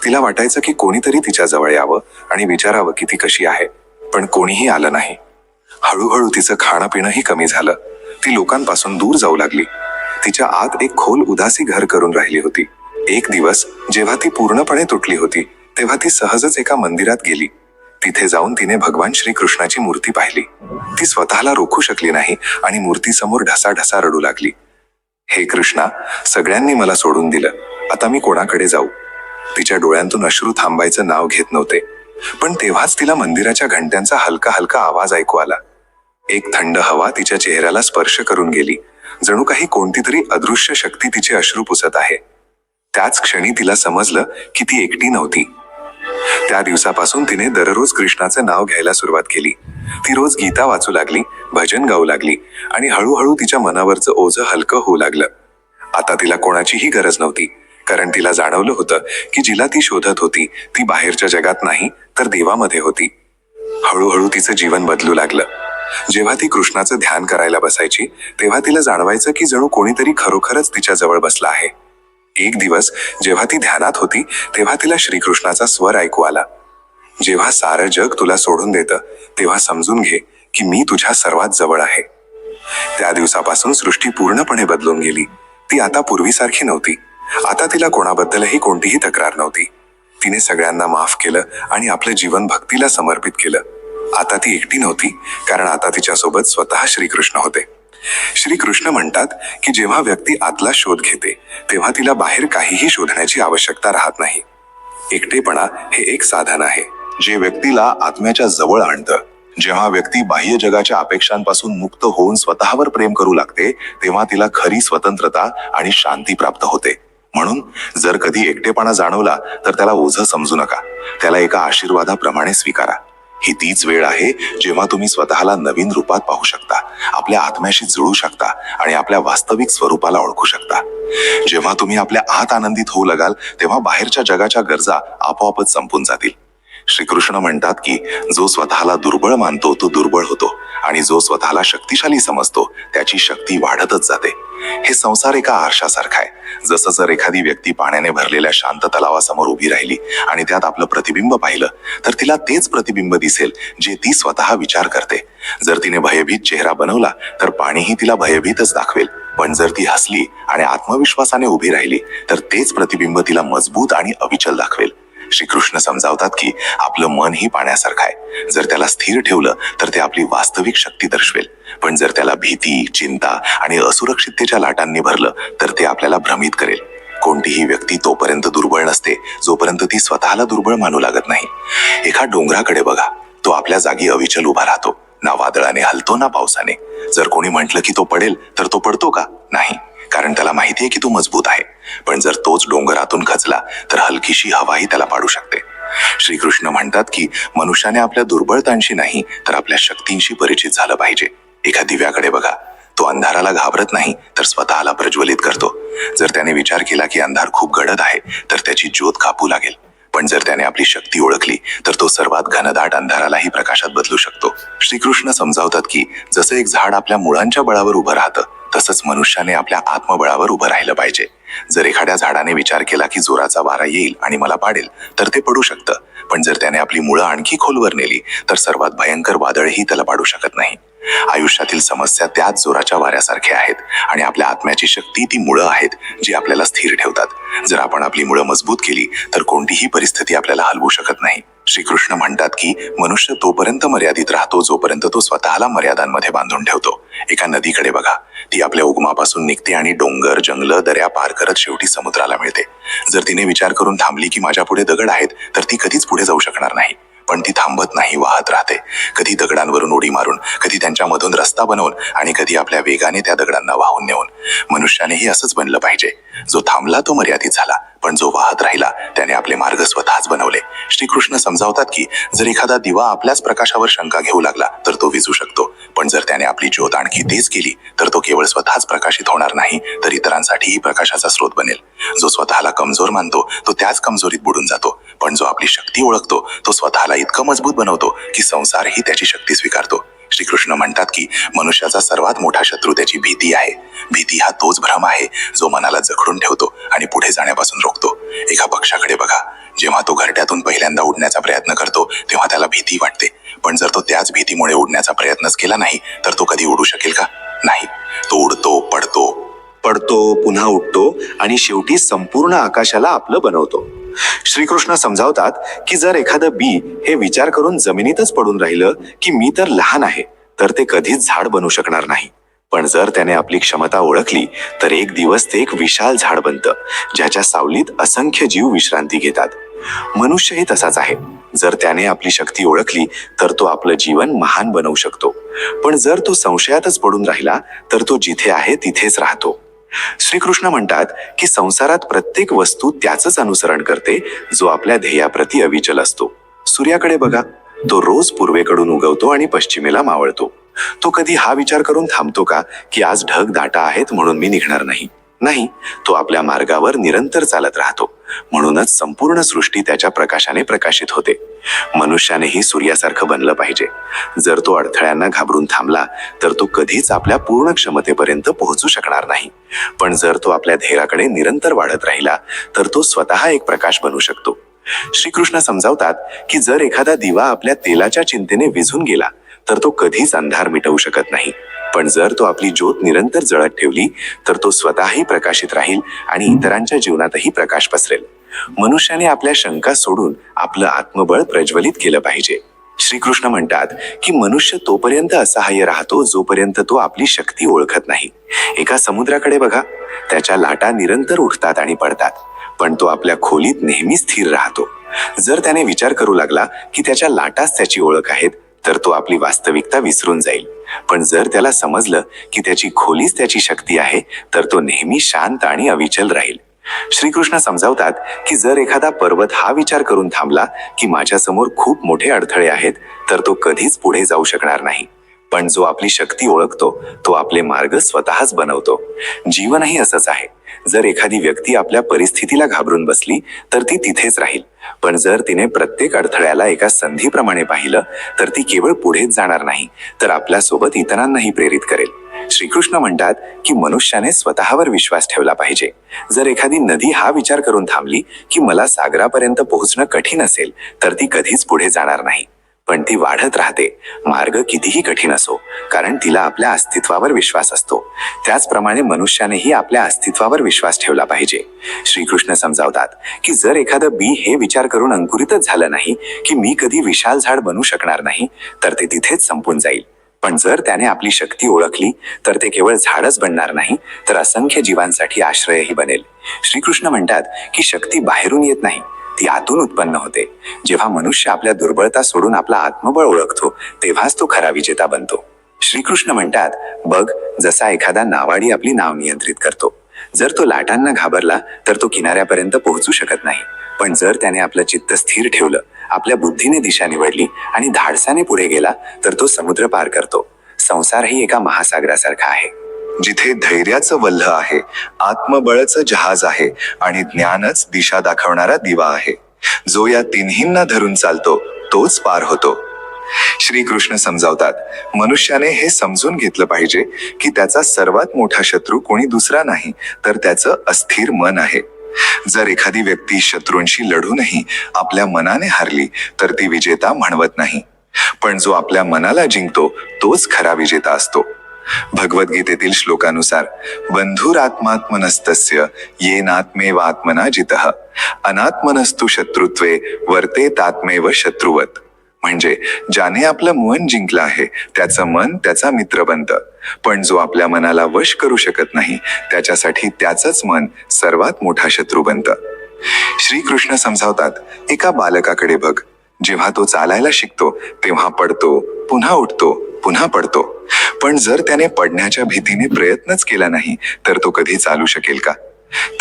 तिला वाटायचं की कोणीतरी तिच्या जवळ यावं आणि विचारावं की ती कशी आहे, पण कोणीही आलं नाही. हळूहळू तिचं खाणं पिणंही कमी झालं. ती लोकांपासून दूर जाऊ लागली. तिच्या आत एक खोल उदासी घर करून राहिली होती. एक दिवस जेव्हा ती पूर्णपणे तुटली होती, तेव्हा ती सहजच एका मंदिरात गेली. तिथे जाऊन तिने भगवान श्रीकृष्णाची मूर्ती पाहिली. ती स्वतःला रोखू शकली नाही आणि मूर्तीसमोर ढसाढसा रडू लागली. हे कृष्णा, सगळ्यांनी मला सोडून दिलं, आता मी कोणाकडे जाऊ? तिच्या डोळ्यांतून अश्रू थांबायचं नाव घेत नव्हते. पण तेव्हाच तिला मंदिराच्या घंट्यांचा हलका हलका आवाज ऐकू आला. एक थंड हवा तिच्या चेहऱ्याला स्पर्श करून गेली, जणू काही कोणतीतरी अदृश्य शक्ती तिचे अश्रू पुसत आहे. त्याच क्षणी तिला समजलं की ती एकटी नव्हती. त्या दिवसापासून तिने दररोज कृष्णाचं नाव घ्यायला सुरुवात केली. ती रोज गीता वाचू लागली, भजन गाऊ लागली आणि हळूहळू तिच्या मनावरचं ओझं हलकं होऊ लागलं. आता तिला कोणाचीही गरज नव्हती, कारण तिला जाणवलं होतं की जिला ती शोधत होती ती बाहेरच्या जगात नाही तर देवामध्ये होती. हळूहळू तिचं जीवन बदलू लागलं. जेव्हा ती कृष्णाचं ध्यान करायला बसायची, तेव्हा तिला जाणवायचं की जणू कोणीतरी खरोखरच तिच्या जवळ बसला आहे. एक दिवस जेव्हा ती ध्यानात होती, तेव्हा तिला श्रीकृष्णाचा स्वर ऐकू आला, जेव्हा सारं जग तुला सोडून देतं, तेव्हा समजून घे की मी तुझ्या सर्वात जवळ आहे. त्या दिवसापासून सृष्टी पूर्णपणे बदलून गेली. ती आता पूर्वीसारखी नव्हती. आता तिला कोणाबद्दलही कोणतीही तक्रार नव्हती. तिने सगळ्यांना माफ केलं आणि आपलं जीवन भक्तीला समर्पित केलं. आता ती एकटी नव्हती, कारण आता तिच्यासोबत स्वतः श्रीकृष्ण होते. श्रीकृष्ण म्हणतात की जेव्हा व्यक्ती आतला शोध घेते, तेव्हा तिला बाहेर काहीही शोधण्याची आवश्यकता राहत नाही. एकटेपणा हे एक साधन आहे, जे व्यक्तीला आत्म्याच्या जवळ आणतं. जेव्हा व्यक्ती बाह्य जगाच्या अपेक्षांपासून मुक्त होऊन स्वतःवर प्रेम करू लागते, तेव्हा तिला खरी स्वतंत्रता आणि शांती प्राप्त होते. म्हणून जर कधी एकटेपणा जाणवला तर त्याला ओझं समजू नका, त्याला एका आशीर्वादाप्रमाणे स्वीकारा. ही तीच वेळ आहे जेव्हा तुम्ही स्वतःला नवीन रूपात पाहू शकता, आपल्या आत्म्याशी जुळू शकता आणि आपल्या वास्तविक स्वरूपाला ओळखू शकता. जेव्हा तुम्ही आपल्या आत आनंदित होऊ लगाल, तेव्हा बाहेरच्या जगाच्या गरजा आपोआपच संपून जातील. श्रीकृष्ण म्हणतात की जो स्वतःला दुर्बळ मानतो तो दुर्बळ होतो आणि जो स्वतःला शक्तिशाली समजतो त्याची शक्ती वाढतच जाते. हे संसार एका आरशासारखा आहे. जसं जर एखादी व्यक्ती पाण्याने भरलेल्या शांत तलावासमोर उभी राहिली आणि त्यात आपलं प्रतिबिंब पाहिलं, तर तिला तेच प्रतिबिंब दिसेल जे ती स्वतः विचार करते. जर तिने भयभीत चेहरा बनवला तर पाणीही तिला भयभीतच दाखवेल. पण जर ती हसली आणि आत्मविश्वासाने उभी राहिली तर तेच प्रतिबिंब तिला मजबूत आणि अविचल दाखवेल. श्रीकृष्ण समजावतात की आपलं मन ही पाण्यासारखं आहे. जर त्याला स्थिर ठेवलं तर ते आपली वास्तविक शक्ती दर्शवेल. पण जर त्याला भीती, चिंता आणि असुरक्षिततेच्या लाटांनी भरलं तर ते आपल्याला भ्रमित करेल. कोणतीही व्यक्ती तोपर्यंत दुर्बळ नसते जोपर्यंत ती स्वतःला दुर्बळ मानू लागत नाही. एका डोंगराकडे बघा, तो आपल्या जागी अविचल उभा राहतो. ना वादळाने हलतो ना पावसाने. जर कोणी म्हटलं की तो पडेल तर तो पडतो का? नाही, कारण त्याला माहिती आहे की तो मजबूत आहे. पण जर तोच डोंगरातून खचला तर हलकीशी हवाही त्याला पाडू शकते. श्रीकृष्ण म्हणतात की मनुष्याने आपल्या दुर्बळतांशी नाही तर आपल्या शक्तींशी परिचित झालं पाहिजे. एका दिव्याकडे बघा. तो अंधाराला घाबरत नाही तर स्वतःला प्रज्वलित करतो. जर त्याने विचार केला की अंधार खूप गडद आहे तर त्याची ज्योत कापू लागेल. पण जर त्याने आपली शक्ती ओळखली तर तो सर्वात घनदाट अंधारालाही प्रकाशात बदलू शकतो. श्रीकृष्ण समजावतात की जसं एक झाड आपल्या मुळांच्या बळावर उभं राहतं तसंच मनुष्याने आपल्या आत्मबळावर उभं राहिलं पाहिजे. जर एखाद्या झाडाने विचार केला की जोराचा वारा येईल आणि मला पाडेल तर ते पडू शकतं. पण जर त्याने आपली मुळं आणखी खोलवर नेली तर सर्वात भयंकर वादळही त्याला पाडू शकत नाही. आयुष्यातील समस्या त्याच जोराच्या वाऱ्यासारख्या आहेत आणि आपल्या आत्म्याची शक्ती ती मुळं आहेत जी आपल्याला स्थिर ठेवतात. जर आपण आपली मुळं मजबूत केली तर कोणतीही परिस्थिती आपल्याला हलवू शकत नाही. श्रीकृष्ण म्हणतात की मनुष्य तोपर्यंत मर्यादित राहतो जोपर्यंत तो स्वतःला मर्यादांमध्ये बांधून ठेवतो. एका नदीकडे बघा. ती आपल्या उगमापासून निघते आणि डोंगर, जंगलं, दऱ्या पार करत शेवटी समुद्राला मिळते. जर तिने विचार करून थांबली की माझ्या पुढे दगड आहेत तर ती कधीच पुढे जाऊ शकणार नाही. पण ती थांबत नाही, वाहत राहते. कधी दगडांवरून उडी मारून, कधी त्यांच्यामधून रस्ता बनवून आणि कधी आपल्या वेगाने त्या दगडांना वाहून नेऊन. मनुष्यानेही असंच बनलं पाहिजे. जो थांबला तो मर्यादित झाला, पण जो वाहत राहिला त्याने आपले मार्ग स्वतःच बनवले. श्रीकृष्ण समजावतात की जर एखादा दिवा आपल्याच प्रकाशावर शंका घेऊ लागला तर तो विझू शकतो. पण जर त्याने आपली ज्योत आणखी तेज केली तर तो केवळ स्वतःच प्रकाशित होणार नाही तर इतरांसाठीही प्रकाशाचा स्रोत बनेल. जो स्वतःला कमजोर मानतो तो त्याच कमजोरीत बुडून जातो. पण जो आपली शक्ती ओळखतो तो स्वतःला इतकं मजबूत बनवतो की संसारही त्याची शक्ती स्वीकारतो. श्रीकृष्ण म्हणतात की मनुष्याचा सर्वात मोठा शत्रू त्याची भीती आहे. भीती हा तोच भ्रम आहे जो मनाला जखडून ठेवतो आणि पुढे जाण्यापासून रोखतो. एका पक्षाकडे बघा. जेव्हा तो घरट्यातून पहिल्यांदा उडण्याचा प्रयत्न करतो तेव्हा त्याला भीती वाटते. पण जर तो त्याच भीतीमुळे उडण्याचा प्रयत्नच केला नाही तर तो कधी उडू शकेल का? नाही. तो उडतो, पडतो, पुन्हा उडतो आणि शेवटी संपूर्ण आकाशाला आपलं बनवतो. श्रीकृष्ण समजावतात की जर एखादं बी हे विचार करून जमिनीतच पडून राहिलं की मी तर लहान आहे तर ते कधीच झाड बनू शकणार नाही. पण जर त्याने आपली क्षमता ओळखली तर एक दिवस ते एक विशाल झाड बनतं ज्याच्या सावलीत असंख्य जीव विश्रांती घेतात. मनुष्यही तसाच आहे. जर त्याने आपली शक्ती ओळखली तर तो आपलं जीवन महान बनवू शकतो. पण जर तो संशयातच पडून राहिला तर तो जिथे आहे तिथेच राहतो. श्रीकृष्ण म्हणतात की संसारात प्रत्येक वस्तू त्याचंच अनुसरण करते जो आपल्या ध्येयाप्रती अविचल असतो. सूर्याकडे बघा. तो रोज पूर्वेकडून उगवतो आणि पश्चिमेला मावळतो. तो कधी हा विचार करून थांबतो का की आज ढग दाटा आहेत म्हणून मी निघणार नाही? नाही. तो आपल्या मार्गावर निरंतर चालत राहतो. म्हणूनच संपूर्ण सृष्टी त्याच्या प्रकाशाने प्रकाशित होते. मनुष्यानेही सूर्यासारखं बनलं पाहिजे. जर तो अडथळ्यांना घाबरून थांबला तर तो कधीच आपल्या पूर्ण क्षमतेपर्यंत पोहोचू शकणार नाही. पण जर तो आपल्या ध्येयाकडे निरंतर वाढत राहिला तर तो स्वतः एक प्रकाश बनू शकतो. श्रीकृष्ण समजावतात की जर एखादा दिवा आपल्या तेलाच्या चिंतेने विझून गेला तर तो कधीच अंधार मिटवू शकत नाही. पण जर तो आपली ज्योत निरंतर जळत ठेवली तर तो स्वतःही प्रकाशित राहील आणि इतरांच्या जीवनातही प्रकाश पसरेल. मनुष्याने आपल्या शंका सोडून आपलं आत्मबळ प्रज्वलित केलं पाहिजे. श्रीकृष्ण म्हणतात की मनुष्य तोपर्यंत असहाय्य राहतो जोपर्यंत तो आपली शक्ती ओळखत नाही. एका समुद्राकडे बघा. त्याच्या लाटा निरंतर उठतात आणि पडतात, पण तो आपल्या खोलीत नेहमी स्थिर राहतो. जर त्याने विचार करू लागला की त्याच्या लाटाच त्याची ओळख आहेत तर तो आपली वास्तविकता विसरून जाईल. पण जर त्याला समजलं की त्याची खोलीच त्याची शक्ती आहे तर तो नेहमी शांत आणि अविचल राहील. श्रीकृष्ण समजावतात की जर एखादा पर्वत हा विचार करून थांबला की माझ्यासमोर खूप मोठे अडथळे आहेत तर तो कधीच पुढे जाऊ शकणार नाही. पण जो आपली शक्ती ओळखतो तो आपले मार्ग स्वतःच बनवतो. जीवनही असंच आहे. जर एखादी व्यक्ती आपल्या परिस्थितीला घाबरून बसली तर ती तिथेच राहील. पण जर तिने प्रत्येक अडथळ्याला एका संधीप्रमाणे पाहिलं तर ती केवळ पुढेच जाणार नाही तर आपल्यासोबत इतरांनाही प्रेरित करेल. श्रीकृष्ण म्हणतात की मनुष्याने स्वतःवर विश्वास ठेवला पाहिजे. जर एखादी नदी हा विचार करून थांबली की मला सागरापर्यंत पोहोचणं कठीण असेल तर ती कधीच पुढे जाणार नाही. पण ती वाढत राहते, मार्ग कितीही कठीण असो, कारण तिला आपल्या अस्तित्वावर विश्वास असतो. त्याचप्रमाणे मनुष्यानेही आपल्या अस्तित्वावर विश्वास ठेवला पाहिजे. श्रीकृष्ण समजावतात की जर एखादं बी हे विचार करून अंकुरितच झालं नाही की मी कधी विशाल झाड बनू शकणार नाही तर ते तिथेच संपून जाईल. पण जर त्याने आपली शक्ती ओळखली तर ते केवळ झाडच बनणार नाही तर असंख्य जीवांसाठी आश्रयही बनेल. श्रीकृष्ण म्हणतात की शक्ती बाहेरून येत नाही, ती आतून उत्पन्न होते. जेव्हा मनुष्य आपल्या दुर्बळता सोडून आपला आत्मबळ ओळखतो तेव्हाच तो खरा विजेता बनतो. श्रीकृष्ण म्हणतात, बघ, जसा एखादा नावाडी आपली नाव नियंत्रित करतो. जर तो लाटांना घाबरला तर तो किनाऱ्यापर्यंत पोहोचू शकत नाही. पण जर त्याने आपलं चित्त स्थिर ठेवलं, आपल्या बुद्धीने दिशा निवडली आणि धाडसाने पुढे गेला तर तो समुद्र पार करतो. संसारही एका महासागरासारखा आहे. जिथे धैर्याचं वल्ह आहे, आत्मबळाचं जहाज आहे आणि ज्ञानच दिशा दाखवणारा दिवा आहे. जो या तिन्हींना धरून चालतो तोच पार होतो. श्रीकृष्ण समजावतात, मनुष्याने हे समजून घेतलं पाहिजे की त्याचा सर्वात मोठा शत्रू कोणी दुसरा नाही तर त्याचं अस्थिर मन आहे. जर एखादी व्यक्ती शत्रूंशी लढूनही आपल्या मनाने हारली तर ती विजेता म्हणवत नाही. पण जो आपल्या मनाला जिंकतो तोच खरा विजेता असतो. भगवद्गीतेतील श्लोकानुसार बंधुरात्मात्मनस्तस्य येनात्मेवात्मना जितः अनात्मनस्तु शत्रुत्वे वर्तेतात्मेव शत्रुवत. म्हणजे ज्याने आपलं मन जिंकलं आहे त्याचं मन त्याचा मित्र बनतं, पण जो आपल्या मनाला वश करू शकत नाही त्याच्यासाठी त्याचंच मन सर्वात मोठा शत्रू बनतं. श्रीकृष्ण समजावतात, एका बालकाकडे बघ. जेव्हा तो चालायला शिकतो तेव्हा पडतो, पुन्हा उठतो, पुन्हा पडतो. पण जर त्याने पडण्याच्या भीतीने प्रयत्नच केला नाही तर तो कधी चालू शकेल का?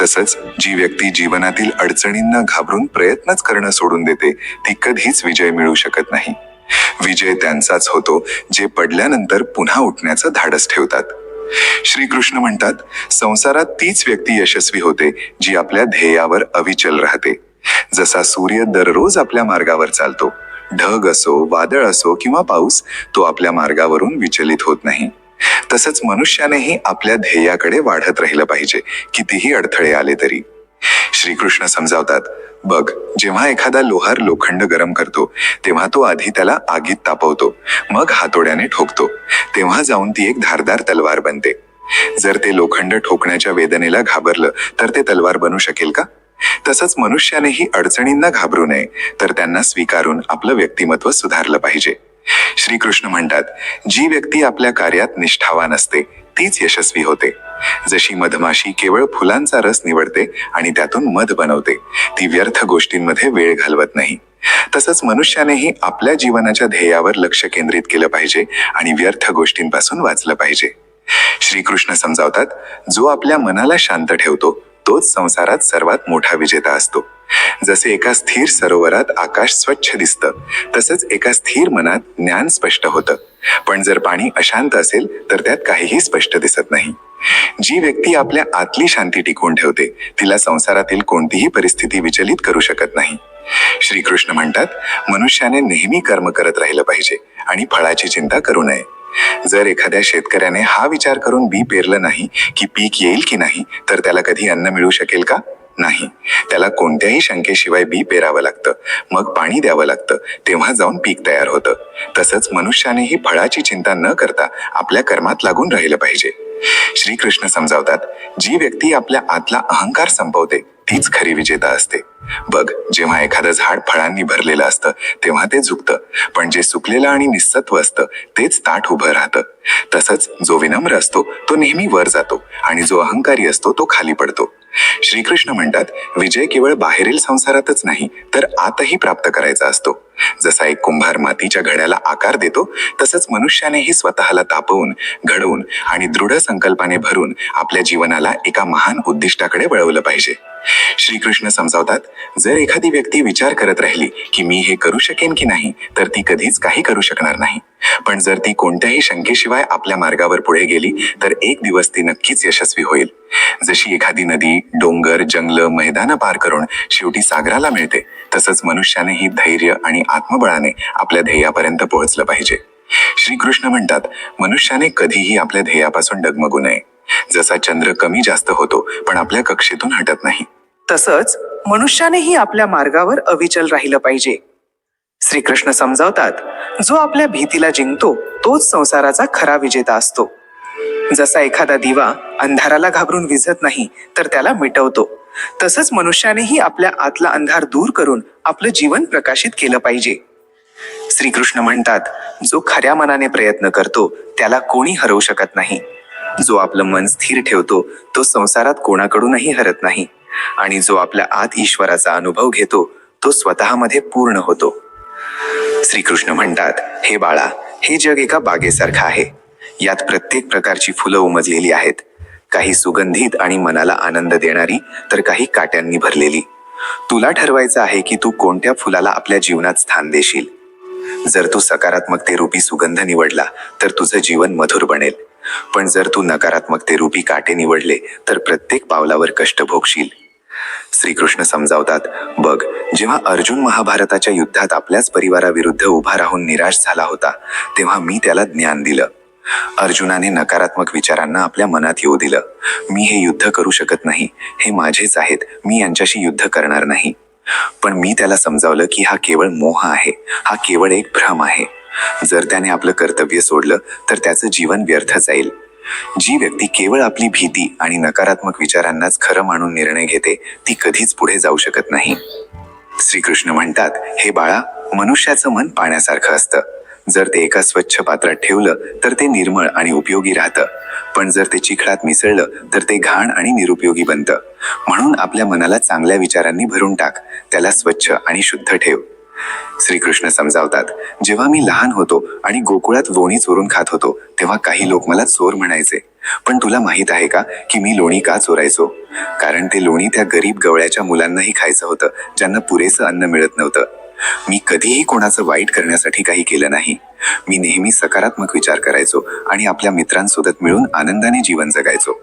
तसंच जी व्यक्ती जीवनातील अडचणींना घाबरून प्रयत्नच करणं सोडून देते ती कधीच विजय मिळू शकत नाही. विजय त्यांचाच होतो जे पडल्यानंतर पुन्हा उठण्याचं धाडस ठेवतात. श्रीकृष्ण म्हणतात, संसारात तीच व्यक्ती यशस्वी होते जी आपल्या ध्येयावर अविचल राहते. जसा सूर्य दररोज आपल्या मार्गावर चालतो, ढग असो, वादळ असो किंवा पाऊस, तो आपल्या मार्गावरून विचलित होत नाही. तसंच मनुष्यानेही आपल्या ध्येयाकडे वाढत राहिलं पाहिजे, कितीही अडथळे आले तरी. श्रीकृष्ण समजावतात, बघ, जेव्हा एखादा लोहार लोखंड गरम करतो तेव्हा तो आधी त्याला आगीत तापवतो, मग हातोड्याने ठोकतो, तेव्हा जाऊन ती एक धारदार तलवार बनते. जर ते लोखंड ठोकण्याच्या वेदनेला घाबरलं तर ते तलवार बनू शकेल का? तसंच मनुष्यानेही अडचणींना घाबरू नये, तर त्यांना स्वीकारून आपलं व्यक्तिमत्व सुधारलं पाहिजे. श्रीकृष्ण म्हणतात, जी व्यक्ती आपल्या कार्यात निष्ठावान असते तीच यशस्वी होते. जशी मधमाशी केवळ फुलांचा रस निवडते आणि त्यातून मध बनवते, ती व्यर्थ गोष्टींमध्ये वेळ घालवत नाही. तसंच मनुष्यानेही आपल्या जीवनाच्या ध्येयावर लक्ष केंद्रित केलं पाहिजे आणि व्यर्थ गोष्टींपासून वाचलं पाहिजे. श्रीकृष्ण समजावतात, जो आपल्या मनाला शांत ठेवतो तोच संसारात सर्वात मोठा विजेता असतो. जसे एका स्थिर सरोवरात आकाश स्वच्छ दिसतं, तसंच एका स्थिर मनात ज्ञान स्पष्ट होतं. पण जर पाणी अशांत असेल तर त्यात काहीही स्पष्ट दिसत नाही. जी व्यक्ती आपल्या आतली शांती टिकवून ठेवते तिला संसारातील कोणतीही परिस्थिती विचलित करू शकत नाही. श्रीकृष्ण म्हणतात, मनुष्याने नेहमी कर्म करत राहिलं पाहिजे आणि फळाची चिंता करू नये. जर एखाद्या शेतकऱ्याने हा विचार करून बी पेरलं नाही की पीक येईल की नाही तर त्याला कधी अन्न मिळू शकेल का? नाही. त्याला कोणत्याही शंकेशिवाय बी पेरावं लागतं, मग पाणी द्यावं लागतं, तेव्हा जाऊन पीक तयार होतं. तसंच मनुष्यानेही फळाची चिंता न करता आपल्या कर्मात लागून राहिलं पाहिजे. श्रीकृष्ण समजावतात, जी व्यक्ती आपल्या आतला अहंकार संपवते तीच खरी विजेता असते. बघ, जेव्हा एखादं झाड फळांनी भरलेलं असतं तेव्हा ते झुकतं, पण जे सुकलेलं आणि निस्सत्व असतं तेच ताठ उभं राहतं. तसंच जो विनम्र असतो तो नेहमी वर जातो आणि जो अहंकारी असतो तो खाली पडतो. श्रीकृष्ण म्हणतात, विजय केवळ बाहेरील संसारातच नाही तर आतही प्राप्त करायचा असतो. जसा एक कुंभार मातीच्या घड्याला आकार देतो तसंच मनुष्यानेही स्वतःला तापवून, घडवून आणि दृढ संकल्पाने भरून आपल्या जीवनाला एका महान उद्दिष्टाकडे वळवलं पाहिजे. श्रीकृष्ण समजावतात, जर एखादी व्यक्ती विचार करत राहिली की मी हे करू शकेन की नाही तर ती कधीच काही करू शकणार नाही. पण जर ती कोणत्याही शंकेशिवाय आपल्या मार्गावर पुढे गेली तर एक दिवस ती नक्कीच यशस्वी होईल. जशी एखादी नदी डोंगर, जंगलं, मैदानं पार करून शेवटी सागराला मिळते, तसंच मनुष्यानेही धैर्य आणि आत्मबळाने आपल्या ध्येयापर्यंत पोहोचलं पाहिजे. श्रीकृष्ण म्हणतात, मनुष्याने कधीही आपल्या ध्येयापासून डगमगू नये. जसा चंद्र कमी जास्त होतो पण आपल्या कक्षेतून हटत नाही, तसंच मनुष्यानेही आपल्या मार्गावर अविचल राहिलं पाहिजे. श्रीकृष्ण समजावतात, जो आपल्या भीतीला जिंकतो तोच संसाराचा खरा विजेता असतो. जसा एखादा दिवा अंधाराला घाबरून विझत नाही तर त्याला मिटवतो, तसंच मनुष्यानेही आपल्या आतला अंधार दूर करून आपलं जीवन प्रकाशित केलं पाहिजे. श्रीकृष्ण म्हणतात, जो खऱ्या मनाने प्रयत्न करतो त्याला कोणी हरवू शकत नाही. जो आपलं मन स्थिर ठेवतो तो संसारात कोणाकडूनही हरत नाही आणि जो आपल्या आत ईश्वराचा अनुभव घेतो तो स्वतःमध्ये पूर्ण होतो. श्रीकृष्ण म्हणतात, हे बाळा, हे जग एका बागेसारखं आहे. यात प्रत्येक प्रकारची फुलं उमजलेली आहेत, काही सुगंधित आणि मनाला आनंद देणारी तर काही काट्यांनी भरलेली. तुला ठरवायचं आहे की तू कोणत्या फुलाला आपल्या जीवनात स्थान देशील. जर तू सकारात्मकतेरूपी सुगंध निवडला तर तुझं जीवन मधुर बनेल, पण जर तू नकारात्मकतेरूपी काटे निवडले तर प्रत्येक पावलावर कष्ट भोगशील. श्रीकृष्ण समजावतात, बघ, जेव्हा अर्जुन महाभारताच्या युद्धात आपल्याच परिवाराविरुद्ध उभा राहून निराश झाला होता तेव्हा मी त्याला ज्ञान दिलं. अर्जुनाने नकारात्मक विचारांना आपल्या मनात येऊ दिलं. मी हे युद्ध करू शकत नाही, हे माझेच आहेत, मी यांच्याशी युद्ध करणार नाही. पण मी त्याला समजावलं की हा केवळ मोह आहे, हा केवळ एक भ्रम आहे. जर त्याने आपलं कर्तव्य सोडलं तर त्याचं जीवन व्यर्थ जाईल. जी व्यक्ती केवळ आपली भीती आणि नकारात्मक विचारांनाच खरं मानून निर्णय घेते ती कधीच पुढे जाऊ शकत नाही. श्रीकृष्ण म्हणतात, हे बाळा, मनुष्याचं मन पाण्यासारखं असतं. जर ते एका स्वच्छ पात्रात ठेवलं तर ते निर्मळ आणि उपयोगी राहतं, पण जर ते चिखलात मिसळलं तर ते घाण आणि निरुपयोगी बनतं. म्हणून आपल्या मनाला चांगल्या विचारांनी भरून टाक, त्याला स्वच्छ आणि शुद्ध ठेव. श्रीकृष्ण समजावतात, जेव्हा मी लहान होतो आणि गोकुळात लोणी चोरून खात होतो तेव्हा काही लोक मला चोर म्हणायचे. पण तुला माहित आहे का की मी लोणी का चोरायचो? कारण ते लोणी त्या गरीब गवळ्याच्या मुलांनाही खायचं होतं ज्यांना पुरेसं अन्न मिळत नव्हतं. मी कधीही कोणाचं वाईट करण्यासाठी काही केलं नाही. मी नेहमी सकारात्मक विचार करायचो आणि आपल्या मित्रांसोबत मिळून आनंदाने जीवन जगायचो.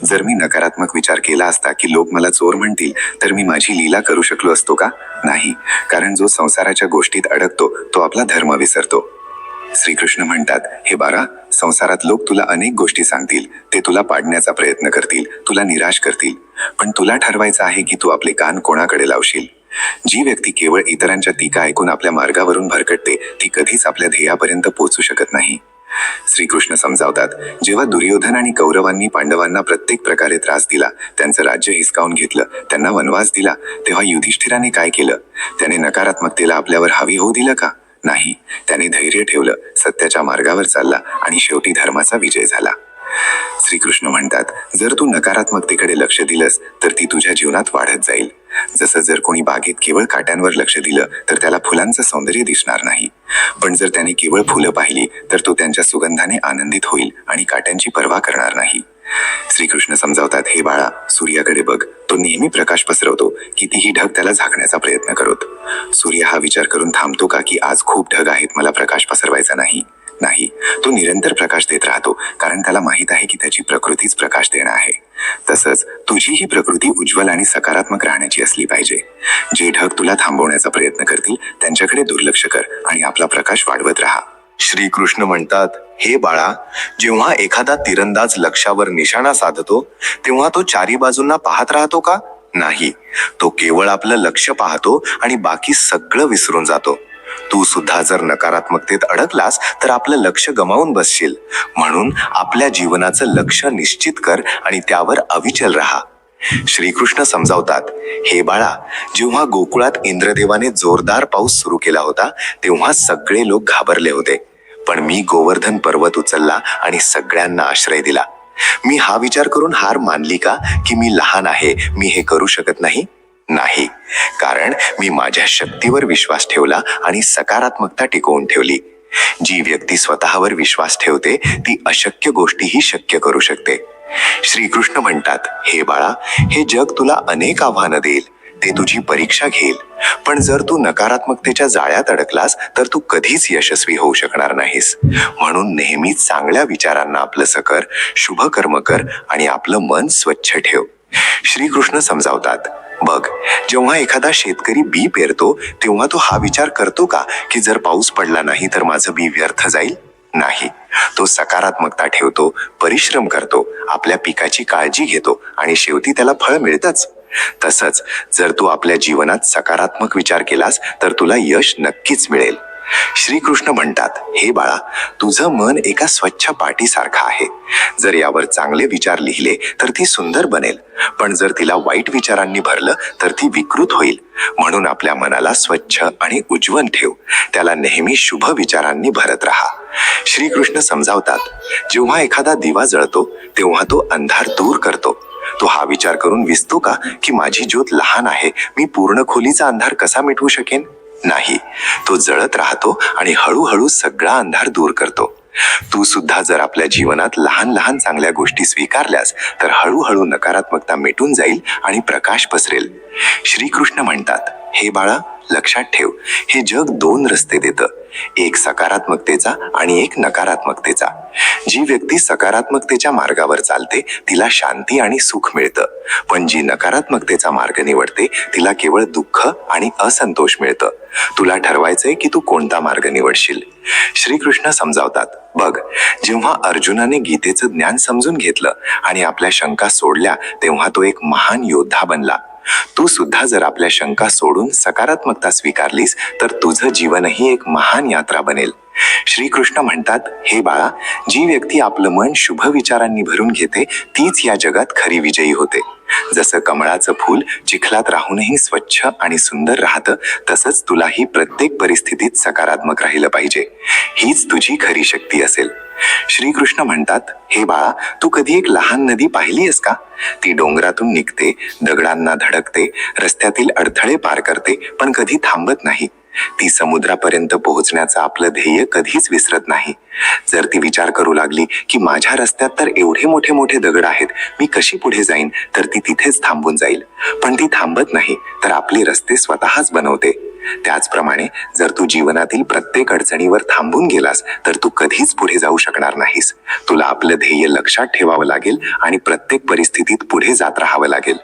जर मी नकारात्मक विचार केला असता की लोक मला चोर म्हणतील तर मी माझी लीला करू शकलो असतो का? नाही, कारण जो संसाराच्या गोष्टीत अडकतो तो आपला धर्म विसरतो. श्रीकृष्ण म्हणतात, हे बाळा, संसारात लोक तुला अनेक गोष्टी सांगतील, ते तुला पाडण्याचा प्रयत्न करतील, तुला निराश करतील, पण तुला ठरवायचं आहे की तू आपले कान कोणाकडे लावशील. जी व्यक्ती केवळ इतरांच्या टीका ऐकून आपल्या मार्गावरून भरकटते ती कधीच आपल्या ध्येयापर्यंत पोहोचू शकत नाही. श्रीकृष्ण समजावतात, जेव्हा दुर्योधन आणि कौरवांनी पांडवांना प्रत्येक प्रकारे त्रास दिला, त्यांचं राज्य हिसकावून घेतलं, त्यांना वनवास दिला, तेव्हा युधिष्ठिराने काय केलं? त्याने नकारात्मकतेला आपल्यावर हावी होऊ दिलं का? नाही, त्याने धैर्य ठेवलं, सत्याच्या मार्गावर चालला आणि शेवटी धर्माचा विजय झाला. श्रीकृष्ण म्हणतात, जर तू नकारात्मकतेकडे लक्ष दिलंस तर ती तुझ्या जीवनात वाढत जाईल. जसं जर कोणी बागेत केवळ काट्यांवर लक्ष दिलं तर त्याला फुलांचं सौंदर्य दिसणार नाही, पण जर त्याने केवळ फुलं पाहिली तर तो त्यांच्या सुगंधाने आनंदित होईल आणि काट्यांची पर्वा करणार नाही. श्रीकृष्ण समजावतात, हे बाळा, सूर्याकडे बघ, तो नेहमी प्रकाश पसरवतो, कितीही ढग त्याला झाकण्याचा प्रयत्न करत. सूर्य हा विचार करून थांबतो का की आज खूप ढग आहेत, मला प्रकाश पसरवायचा नाही? नाही, तो निरंतर प्रकाश देत राहतो, कारण त्याला माहित आहे की त्याची प्रकृतीच प्रकाश देणं आहे. तसंच तुझी ही प्रकृती उज्ज्वल आणि सकारात्मक राहण्याची असली पाहिजे. जे ढग तुला थांबवण्याचा प्रयत्न करतील त्यांच्याकडे दुर्लक्ष कर आणि आपला प्रकाश वाढवत राहा. श्रीकृष्ण म्हणतात, हे बाळा, जेव्हा एखादा तिरंदाज लक्ष्यावर निशाणा साधतो तेव्हा तो चारी बाजूंना पाहत राहतो का? नाही, तो केवळ आपलं लक्ष पाहतो आणि बाकी सगळं विसरून जातो. तू सुद्धा जर नकारात्मकतेत अडकलास तर आपलं लक्ष गमावून बसशील. म्हणून आपल्या जीवनाचं लक्ष निश्चित कर आणि त्यावर अविचल राहा. श्रीकृष्ण समजावतात, हे बाळा, जेव्हा गोकुळात इंद्रदेवाने जोरदार पाऊस सुरू केला होता तेव्हा सगळे लोक घाबरले होते, पण मी गोवर्धन पर्वत उचलला आणि सगळ्यांना आश्रय दिला. मी हा विचार करून हार मानली का की मी लहान आहे, मी हे करू शकत नाही? नाही, कारण मी माझ्या शक्तीवर विश्वास ठेवला आणि सकारात्मकता टिकवून ठेवली. जी व्यक्ती स्वतःवर विश्वास ठेवते ती अशक्य गोष्टीही शक्य करू शकते. श्रीकृष्ण म्हणतात, हे बाळा, हे जग तुला अनेक आव्हानं देईल, ते तुझी परीक्षा घेईल, पण जर तू नकारात्मकतेच्या जाळ्यात अडकलास तर तू कधीच यशस्वी होऊ शकणार नाहीस. म्हणून नेहमी चांगल्या विचारांना आपलंसं कर, शुभ कर्म कर आणि आपलं मन स्वच्छ ठेव. श्रीकृष्ण समजावतात, बघ, जेव्हा एखादा शेतकरी बी पेरतो तेव्हा तो हा विचार करतो का की जर पाऊस पडला नाही तर माझं बी व्यर्थ जाईल? नाही, तो सकारात्मकता ठेवतो, परिश्रम करतो, आपल्या पिकाची काळजी घेतो आणि शेवटी त्याला फळ मिळतंच. तसंच जर तू आपल्या जीवनात सकारात्मक विचार केलास तर तुला यश नक्कीच मिळेल. श्रीकृष्ण म्हणतात, हे बाळा, तुझं मन एका स्वच्छ पाटीसारखं आहे. जर यावर चांगले विचार लिहिले तर ती सुंदर बनेल, पण जर तिला वाईट विचारांनी भरलं तर ती विकृत होईल. म्हणून आपल्या मनाला स्वच्छ आणि उज्ज्वल ठेव, त्याला नेहमी शुभ विचारांनी भरत राहा. श्रीकृष्ण समजावतात, जेव्हा एखादा दिवा जळतो तेव्हा तो अंधार दूर करतो. तो हा विचार करून विसतो का की माझी ज्योत लहान आहे, मी पूर्ण खोलीचा अंधार कसा मिटवू शकेन? नाही, तो जळत राहतो आणि हळूहळू सगळा अंधार दूर करतो. तू सुद्धा जर आपल्या जीवनात लहान लहान चांगल्या गोष्टी स्वीकारल्यास तर हळूहळू नकारात्मकता मिटून जाईल आणि प्रकाश पसरेल. श्रीकृष्ण म्हणतात, हे बाळा, लक्षात ठेव, हे जग दोन रस्ते देतं, एक सकारात्मकतेचा आणि एक नकारात्मकतेचा. जी व्यक्ती सकारात्मकतेच्या मार्गावर चालते तिला शांती आणि सुख मिळतं, पण जी नकारात्मकतेचा मार्ग निवडते तिला केवळ दुःख आणि असंतोष मिळतं. तुला ठरवायचंय की तू कोणता मार्ग निवडशील. श्रीकृष्ण समजावतात, बघ, जेव्हा अर्जुनाने गीतेचं ज्ञान समजून घेतलं आणि आपल्या शंका सोडल्या तेव्हा तो एक महान योद्धा बनला. तू सुद्धा जर आपल्या शंका सोडून सकारात्मकता स्वीकारलीस तर तुझं जीवनही एक महान यात्रा बनेल. श्रीकृष्ण म्हणतात, हे बाळा, जी व्यक्ती आपलं मन शुभ विचारांनी भरून घेते तीच या जगात खरी विजयी होते. जसं कमळाचं फूल चिखलात राहूनही स्वच्छ आणि सुंदर राहतं, तसंच तुलाही प्रत्येक परिस्थितीत सकारात्मक राहिलं पाहिजे. हीच तुझी खरी शक्ती असेल. श्रीकृष्ण म्हणतात, हे बाळा, तू कधी एक लहान नदी पाहिली आहेस का? ती डोंगरातून निघते, दगडांना धडकते, रस्त्यातील अडथळे पार करते, पण कधी थांबत नाही. ती समुद्रापर्यंत पोहोचण्याचं आपलं ध्येय कधीच विसरत नाही. जर ती विचार करू लागली की माझ्या रस्त्यात तर एवढे मोठे मोठे दगड आहेत, मी कशी पुढे जाईन, तर ती तिथेच थांबून जाईल. पण ती थांबत नाही, तर आपले रस्ते स्वतःच बनवते. त्याचप्रमाणे जर तू जीवनातील प्रत्येक अडचणीवर थांबून गेलास तर तू कधीच पुढे जाऊ शकणार नाहीस. तुला आपलं ध्येय लक्षात ठेवावं लागेल आणि प्रत्येक परिस्थितीत पुढे जात राहावं लागेल.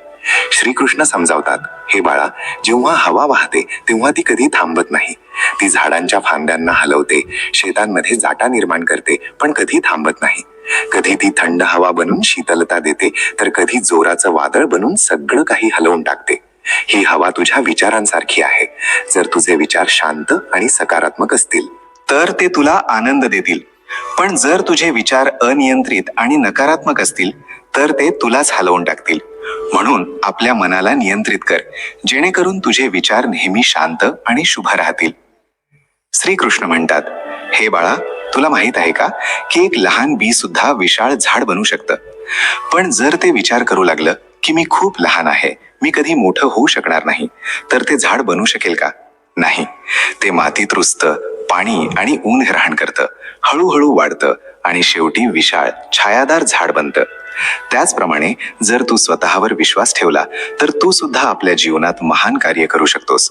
श्रीकृष्ण समजावतात, हे बाळा, जेव्हा हवा वाहते तेव्हा ती कधी थांबत नाही. ती झाडांच्या फांद्यांना हलवते, शेतांमध्ये जाटा निर्माण करते, पण कधी थांबत नाही. कधी ती थंड हवा बनून शीतलता देते, तर कधी जोराचं वादळ बनून सगळं काही हलवून टाकते. ही हवा तुझ्या विचारांसारखी आहे. जर तुझे विचार शांत आणि सकारात्मक असतील तर ते तुला आनंद देतील, पण जर तुझे विचार अनियंत्रित आणि नकारात्मक असतील तर ते तुलाच हलवून टाकतील. म्हणून आपल्या मनाला नियंत्रित कर, जेणेकरून तुझे विचार नेहमी शांत आणि शुभ राहतील. श्रीकृष्ण म्हणतात, हे बाळा, तुला माहित आहे का की एक लहान बी सुद्धा विशाळ झाड बनू शकतं. पण जर ते विचार करू लागलं की मी खूप लहान आहे, मी कधी मोठं होऊ शकणार नाही, तर ते झाड बनू शकेल का? नाही. ते मातीत रुजतं, पाणी आणि ऊन ग्रहण करतं, हळूहळू वाढतं आणि शेवटी विशाळ छायादार झाड बनतं. त्याचप्रमाणे जर तू स्वतःवर विश्वास ठेवला तर तू सुद्धा आपल्या जीवनात महान कार्य करू शकतोस.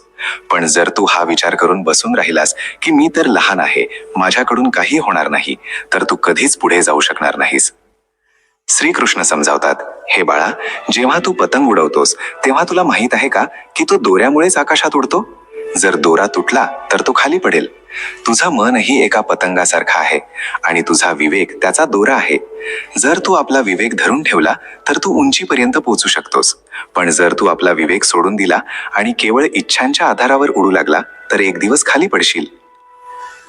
पण जर तू हा विचार करून बसून राहिलास की मी तर लहान आहे, माझ्याकडून काही होणार नाही, तर तू कधीच पुढे जाऊ शकणार नाहीस. श्रीकृष्ण समजावतात, हे बाळा, जेव्हा तू पतंग उडवतोस तेव्हा तुला माहित आहे का की तो दोऱ्यामुळेच आकाशात उडतो? जर दोरा तुटला तर तो खाली पडेल. तुझं मनही एका पतंगासारखं आहे आणि तुझा विवेक त्याचा दोरा आहे. जर तू आपला विवेक धरून ठेवला तर तू उंचीपर्यंत पोहोचू शकतोस, पण जर तू आपला विवेक सोडून दिला आणि केवळ इच्छांच्या आधारावर उडू लागला तर एक दिवस खाली पडशील.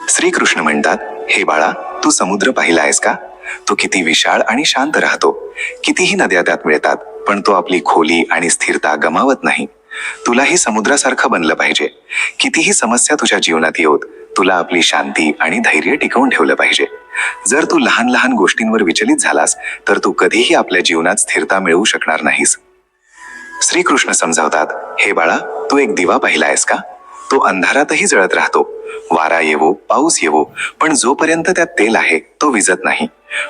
श्रीकृष्ण म्हणतात, हे बाळा, तू समुद्र पाहिला आहेस का? तो किती विशाळ आणि शांत राहतो. कितीही नद्या त्यात मिळतात, पण तो आपली खोली आणि स्थिरता गमावत नाही. तुलाही समुद्रासारखं बनलं पाहिजे. कितीही समस्या तुझ्या जीवनात येऊत, तुला आपली शांती आणि धैर्य टिकवून ठेवलं पाहिजे. जर तू लहान लहान गोष्टींवर विचलित झालास तर तू कधीही आपल्या जीवनात स्थिरता मिळवू शकणार नाहीस. श्रीकृष्ण समजावतात, हे बाळा, तू एक दिवा पाहिला आहेस का? तो अंधारातही जळत राहतो. वारा येवो, पाऊस येवो, पण जोपर्यंत त्यात तेल आहे तो विझत नाही.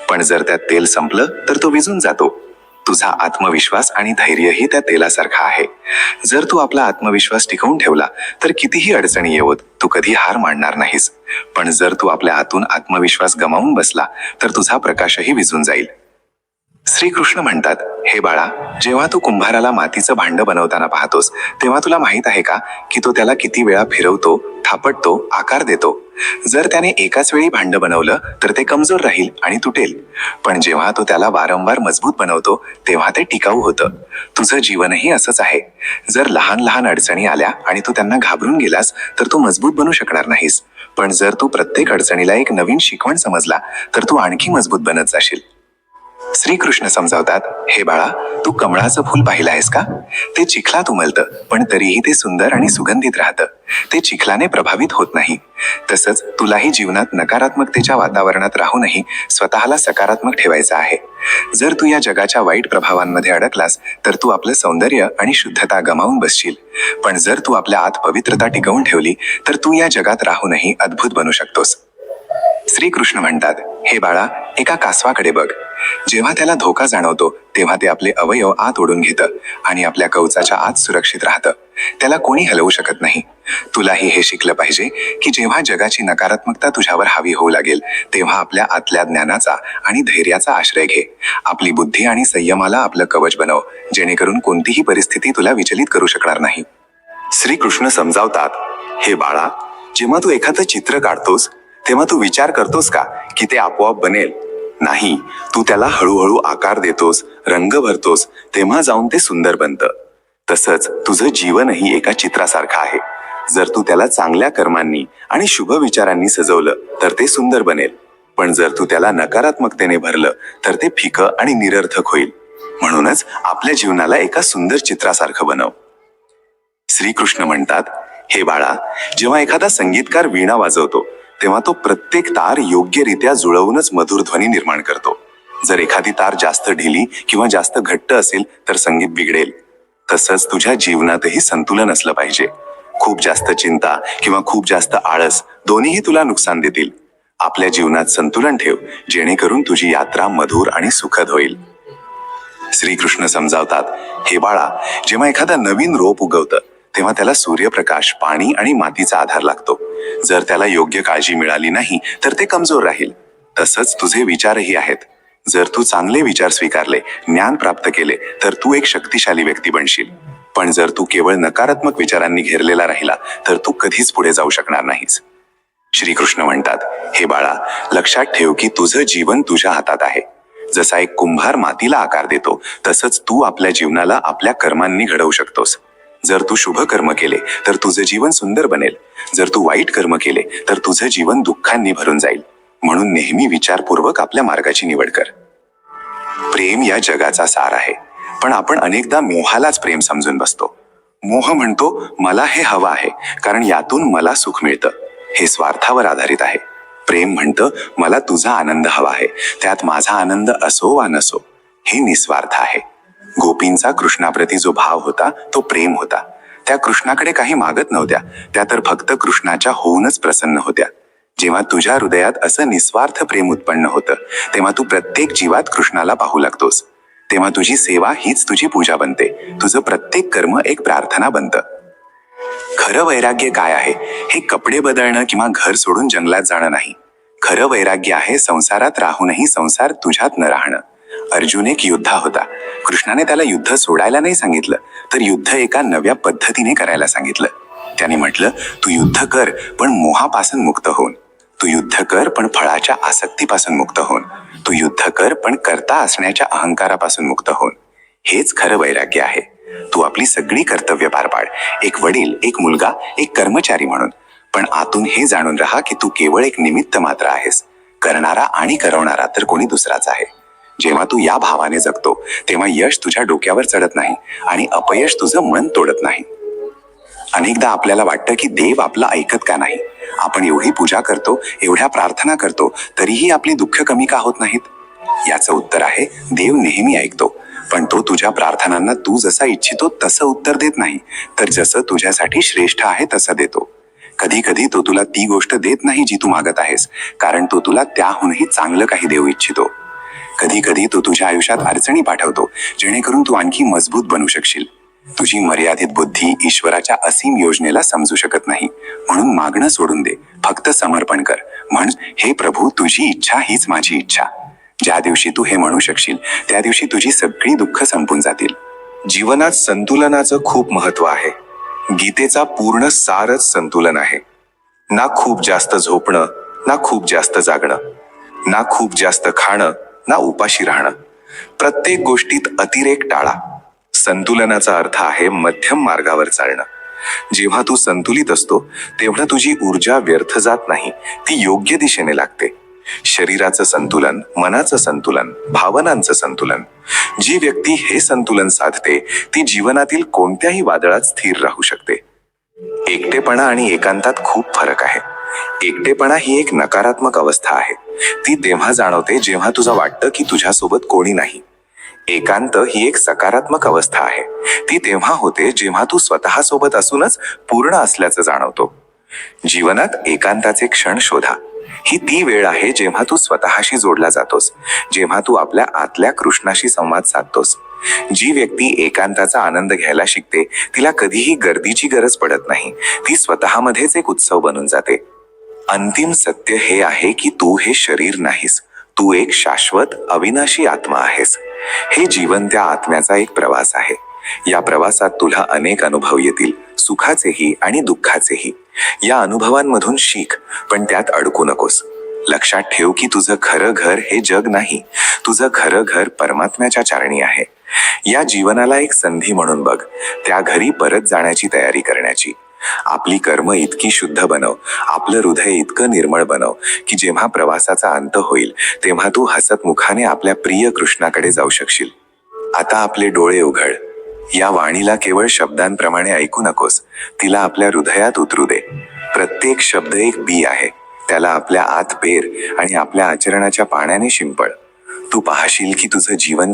पण जर त्यात तेल संपलं तर तो विझून जातो. तुझा आत्मविश्वास आणि धैर्यही त्या तेलासारखा आहे. जर तू आपला आत्मविश्वास टिकवून ठेवला तर कितीही अडचणी येवोत तू कधी हार मानणार नाहीस. पण जर तू आपल्या आतून आत्मविश्वास गमावून बसला तर तुझा प्रकाशही विझून जाईल. श्रीकृष्ण म्हणतात, हे बाळा, जेव्हा तू कुंभाराला मातीचं भांड बनवताना पाहतोस तेव्हा तुला माहित आहे का की तो त्याला किती वेळा फिरवतो, थापटतो, आकार देतो. जर त्याने एकाच वेळी भांड बनवलं तर ते कमजोर राहील आणि तुटेल, पण जेव्हा तो त्याला वारंवार मजबूत बनवतो तेव्हा ते टिकाऊ होतं. तुझं जीवनही असंच आहे. जर लहान लहान अडचणी आल्या आणि तू त्यांना घाबरून गेलास तर तू मजबूत बनू शकणार नाहीस. पण जर तू प्रत्येक अडचणीला एक नवीन शिकवण समजला तर तू आणखी मजबूत बनत जाशील. श्रीकृष्ण समजावतात, हे बाळा, तू कमळाचं फूल पाहिलं आहेस का? ते चिखलात उमलतं, पण तरीही ते सुंदर आणि सुगंधित राहतं. ते चिखलाने प्रभावित होत नाही. तसंच तुलाही जीवनात नकारात्मकतेच्या वातावरणात राहूनही स्वतःला सकारात्मक ठेवायचं आहे. जर तू या जगाच्या वाईट प्रभावांमध्ये अडकलास तर तू आपलं सौंदर्य आणि शुद्धता गमावून बसशील. पण जर तू आपल्या आत पवित्रता टिकवून ठेवली तर तू या जगात राहूनही अद्भुत बनू शकतोस. श्रीकृष्ण म्हणतात, हे बाळा, एका कासवाकडे बघ. जेव्हा त्याला धोका जाणवतो तेव्हा ते आपले अवयव आत ओढून घेतं आणि आपल्या कवचाच्या आत सुरक्षित राहतं. त्याला कोणी हलवू शकत नाही. तुलाही हे शिकलं पाहिजे की जेव्हा जगाची नकारात्मकता तुझ्यावर हावी होऊ लागेल तेव्हा आपल्या आतल्या ज्ञानाचा आणि धैर्याचा आश्रय घे. आपली बुद्धी आणि संयमाला आपलं कवच बनव, जेणेकरून कोणतीही परिस्थिती तुला विचलित करू शकणार नाही. श्रीकृष्ण समजावतात, हे बाळा, जेव्हा तू एखादं चित्र काढतोस तेव्हा तू विचार करतोस का की ते आपोआप बनेल? नाही, तू त्याला हळूहळू आकार देतोस, रंग भरतोस, तेव्हा जाऊन ते सुंदर बनतं. तसंच तुझं जीवनही एका चित्रासारखं आहे. जर तू त्याला चांगल्या कर्मांनी आणि शुभ विचारांनी सजवलं तर ते सुंदर बनेल, पण जर तू त्याला नकारात्मकतेने भरलं तर ते फिकं आणि निरर्थक होईल. म्हणूनच आपल्या जीवनाला एका सुंदर चित्रासारखं बनव. श्रीकृष्ण म्हणतात, हे बाळा, जेव्हा एखादा संगीतकार वीणा वाजवतो तेव्हा तो प्रत्येक तार योग्यरित्या जुळवूनच मधुर ध्वनी निर्माण करतो. जर एखादी तार जास्त ढिली किंवा जास्त घट्ट असेल तर संगीत बिघडेल. तसंच तुझ्या जीवनातही संतुलन असलं पाहिजे. खूप जास्त चिंता किंवा खूप जास्त आळस दोन्हीही तुला नुकसान देतील. आपल्या जीवनात संतुलन ठेव, जेणेकरून तुझी यात्रा मधुर आणि सुखद होईल. श्रीकृष्ण समजावतात, हे बाळा, जेव्हा एखादा नवीन रोप उगवतं तेव्हा त्याला सूर्यप्रकाश, पाणी आणि मातीचा आधार लागतो. जर त्याला योग्य काळजी मिळाली नाही तर ते कमजोर राहील. तसंच तुझे विचारही आहेत. जर तू चांगले विचार स्वीकारले, ज्ञान प्राप्त केले तर तू एक शक्तिशाली व्यक्ती बनशील. पण जर तू केवळ नकारात्मक विचारांनी घेरलेला राहिला तर तू कधीच पुढे जाऊ शकणार नाहीस. श्रीकृष्ण म्हणतात, हे बाळा, लक्षात ठेव की तुझं जीवन तुझ्या हातात आहे. जसा एक कुंभार मातीला आकार देतो तसंच तू आपल्या जीवनाला आपल्या कर्मांनी घडवू शकतोस. जर तू शुभ कर्म केले तर तुझं जीवन सुंदर बनेल. जर तू वाईट कर्म केले तर तुझं जीवन दुःखांनी भरून जाईल. म्हणून नेहमी विचारपूर्वक आपल्या मार्गाची निवड कर. प्रेम या जगाचा सार आहे, पण आपण अनेकदा मोहालाच प्रेम समजून बसतो. मोह म्हणतो, मला हे हवं आहे कारण यातून मला सुख मिळतं. हे स्वार्थावर आधारित आहे. प्रेम म्हणतं, मला तुझा आनंद हवा आहे, त्यात माझा आनंद असो वा नसो. हे निस्वार्थ आहे. गोपींचा कृष्णाप्रती जो भाव होता तो प्रेम होता. त्या कृष्णाकडे काही मागत नव्हत्या, त्या तर फक्त कृष्णाच्या होऊनच प्रसन्न होत्या. जेव्हा तुझ्या हृदयात असं निस्वार्थ प्रेम उत्पन्न होतं तेव्हा तू प्रत्येक जीवात कृष्णाला पाहू लागतोस. तेव्हा तुझी सेवा हीच तुझी पूजा बनते. तुझं प्रत्येक कर्म एक प्रार्थना बनतं. खरं वैराग्य काय आहे? हे कपडे बदलणं किंवा घर सोडून जंगलात जाणं नाही. खरं वैराग्य आहे संसारात राहूनही संसार तुझ्यात न राहणं. अर्जुन एक योद्धा होता. कृष्णाने त्याला युद्ध सोडायला नाही सांगितलं, तर युद्ध एका नव्या पद्धतीने करायला सांगितलं. त्याने म्हटलं, तू युद्ध कर पण मोहापासून मुक्त होऊन. तू युद्ध कर पण फळाच्या आसक्तीपासून मुक्त होऊन. तू युद्ध कर पण कर्ता असण्याच्या अहंकारापासून मुक्त होऊन. हेच खरं वैराग्य आहे. तू आपली सगळी कर्तव्य पार पाड, एक वडील, एक मुलगा, एक कर्मचारी म्हणून. पण आतून हे जाणून राहा की तू केवळ एक निमित्त मात्र आहेस. करणारा आणि करवणारा तर कोणी दुसराच आहे. जेव्हा तू या भावाने जगतो तेव्हा यश तुझ्या डोक्यावर चढत नाही आणि अपयश तुझं मन तोडत नाही. अनेकदा आपल्याला वाटतं की देव आपलं ऐकत का नाही. आपण एवढी पूजा करतो, एवढ्या प्रार्थना करतो, तरीही आपली दुःख कमी का होत नाहीत? याचं उत्तर आहे, देव नेहमी ऐकतो, पण तो तुझ्या प्रार्थनांना तू जसा इच्छितो तसं उत्तर देत नाही, तर जसं तुझ्यासाठी श्रेष्ठ आहे तसं देतो. कधी कधी तो तुला ती गोष्ट देत नाही जी तू मागत आहेस, कारण तो तुला त्याहूनही चांगलं काही देऊ इच्छितो. कधी कधी तो तुझ्या आयुष्यात अडचणी पाठवतो, जेणेकरून तू आणखी मजबूत बनू शकशील. तुझी मर्यादित बुद्धी ईश्वराच्या असीम योजनेला समजू शकत नाही, म्हणून मागणं सोडून दे, फक्त समर्पण कर. म्हण, हे प्रभू, तुझी इच्छा हीच माझी इच्छा. ज्या दिवशी तू हे म्हणू शकशील त्या दिवशी तुझी सगळी दुःख संपून जातील. जीवनात संतुलनाचं खूप महत्व आहे. गीतेचा पूर्ण सारच संतुलन आहे. ना खूप जास्त झोपणं, ना खूप जास्त जागणं, ना खूप जास्त खाणं, ना उपाशी राहणं. प्रत्येक गोष्टीत अतिरेक टाळा. संतुलनाचा अर्थ आहे मध्यम मार्गावर चालणं. जेव्हा तू संतुलित असतो तेव्हा तुझी ऊर्जा व्यर्थ जात नाही, ती योग्य दिशेने लागते. शरीराचं संतुलन, मनाचं संतुलन, भावनांचं संतुलन. जी व्यक्ती हे संतुलन साधते ती जीवनातील कोणत्याही वादळात स्थिर राहू शकते. एकटेपणा आणि एकांतात खूप फरक आहे. एकटेपणा ही एक नकारात्मक अवस्था आहे. ती तेव्हा जाणवते जेव्हा तुझं वाटतं की तुझ्यासोबत कोणी नाही. एकांत ही एक सकारात्मक अवस्था आहे. ती तेव्हा होते जेव्हा तू स्वतःसोबत असूनच पूर्ण असल्याचं जाणवतो. जीवनात एकांताचे क्षण शोधा. ही ती वेळ आहे जेव्हा तू स्वतःशी जोडला जातोस, जेव्हा तू आपल्या आतल्या कृष्णाशी संवाद साधतोस. जी व्यक्ती एकांताचा आनंद घ्यायला शिकते तिला कधीही गर्दीची गरज पडत नाही. ती स्वतःमध्येच एक उत्सव बनून जाते. अंतिम सत्य हे आहे की तू हे शरीर नाहीस, तू एक शाश्वत अविनाशी आत्मा आहेस. हे जीवन त्या आत्म्याचा एक प्रवास आहे. या प्रवासात तुला अनेक अनुभव येतील, सुखाचेही आणि दुःखाचेही. या अनुभवांमधून शिक, पण त्यात अडकू नकोस. लक्षात ठेव की तुझं खरं घर हे जग नाही, तुझं खरं घर परमात्म्याच्या चरणी आहे. या जीवनाला एक संधी म्हणून बघ, त्या घरी परत जाण्याची तयारी करण्याची. आपली कर्म इतकी शुद्ध बनव, आपलं हृदय इतकं निर्मळ बनव की जेव्हा प्रवासाचा अंत होईल तेव्हा तू हसत मुखाने आपल्या प्रिय कृष्णाकडे जाऊ शकशील. आता आपले डोळे उघड. या वाणीला केवळ शब्दांप्रमाणे ऐकू नकोस, तिला आपल्या हृदयात उतरू दे. प्रत्येक शब्द एक बी आहे, त्याला आपल्या आत पेर आणि आपल्या आचरणाच्या पाण्याने शिंपड. तू पाहशील की तुझं जीवन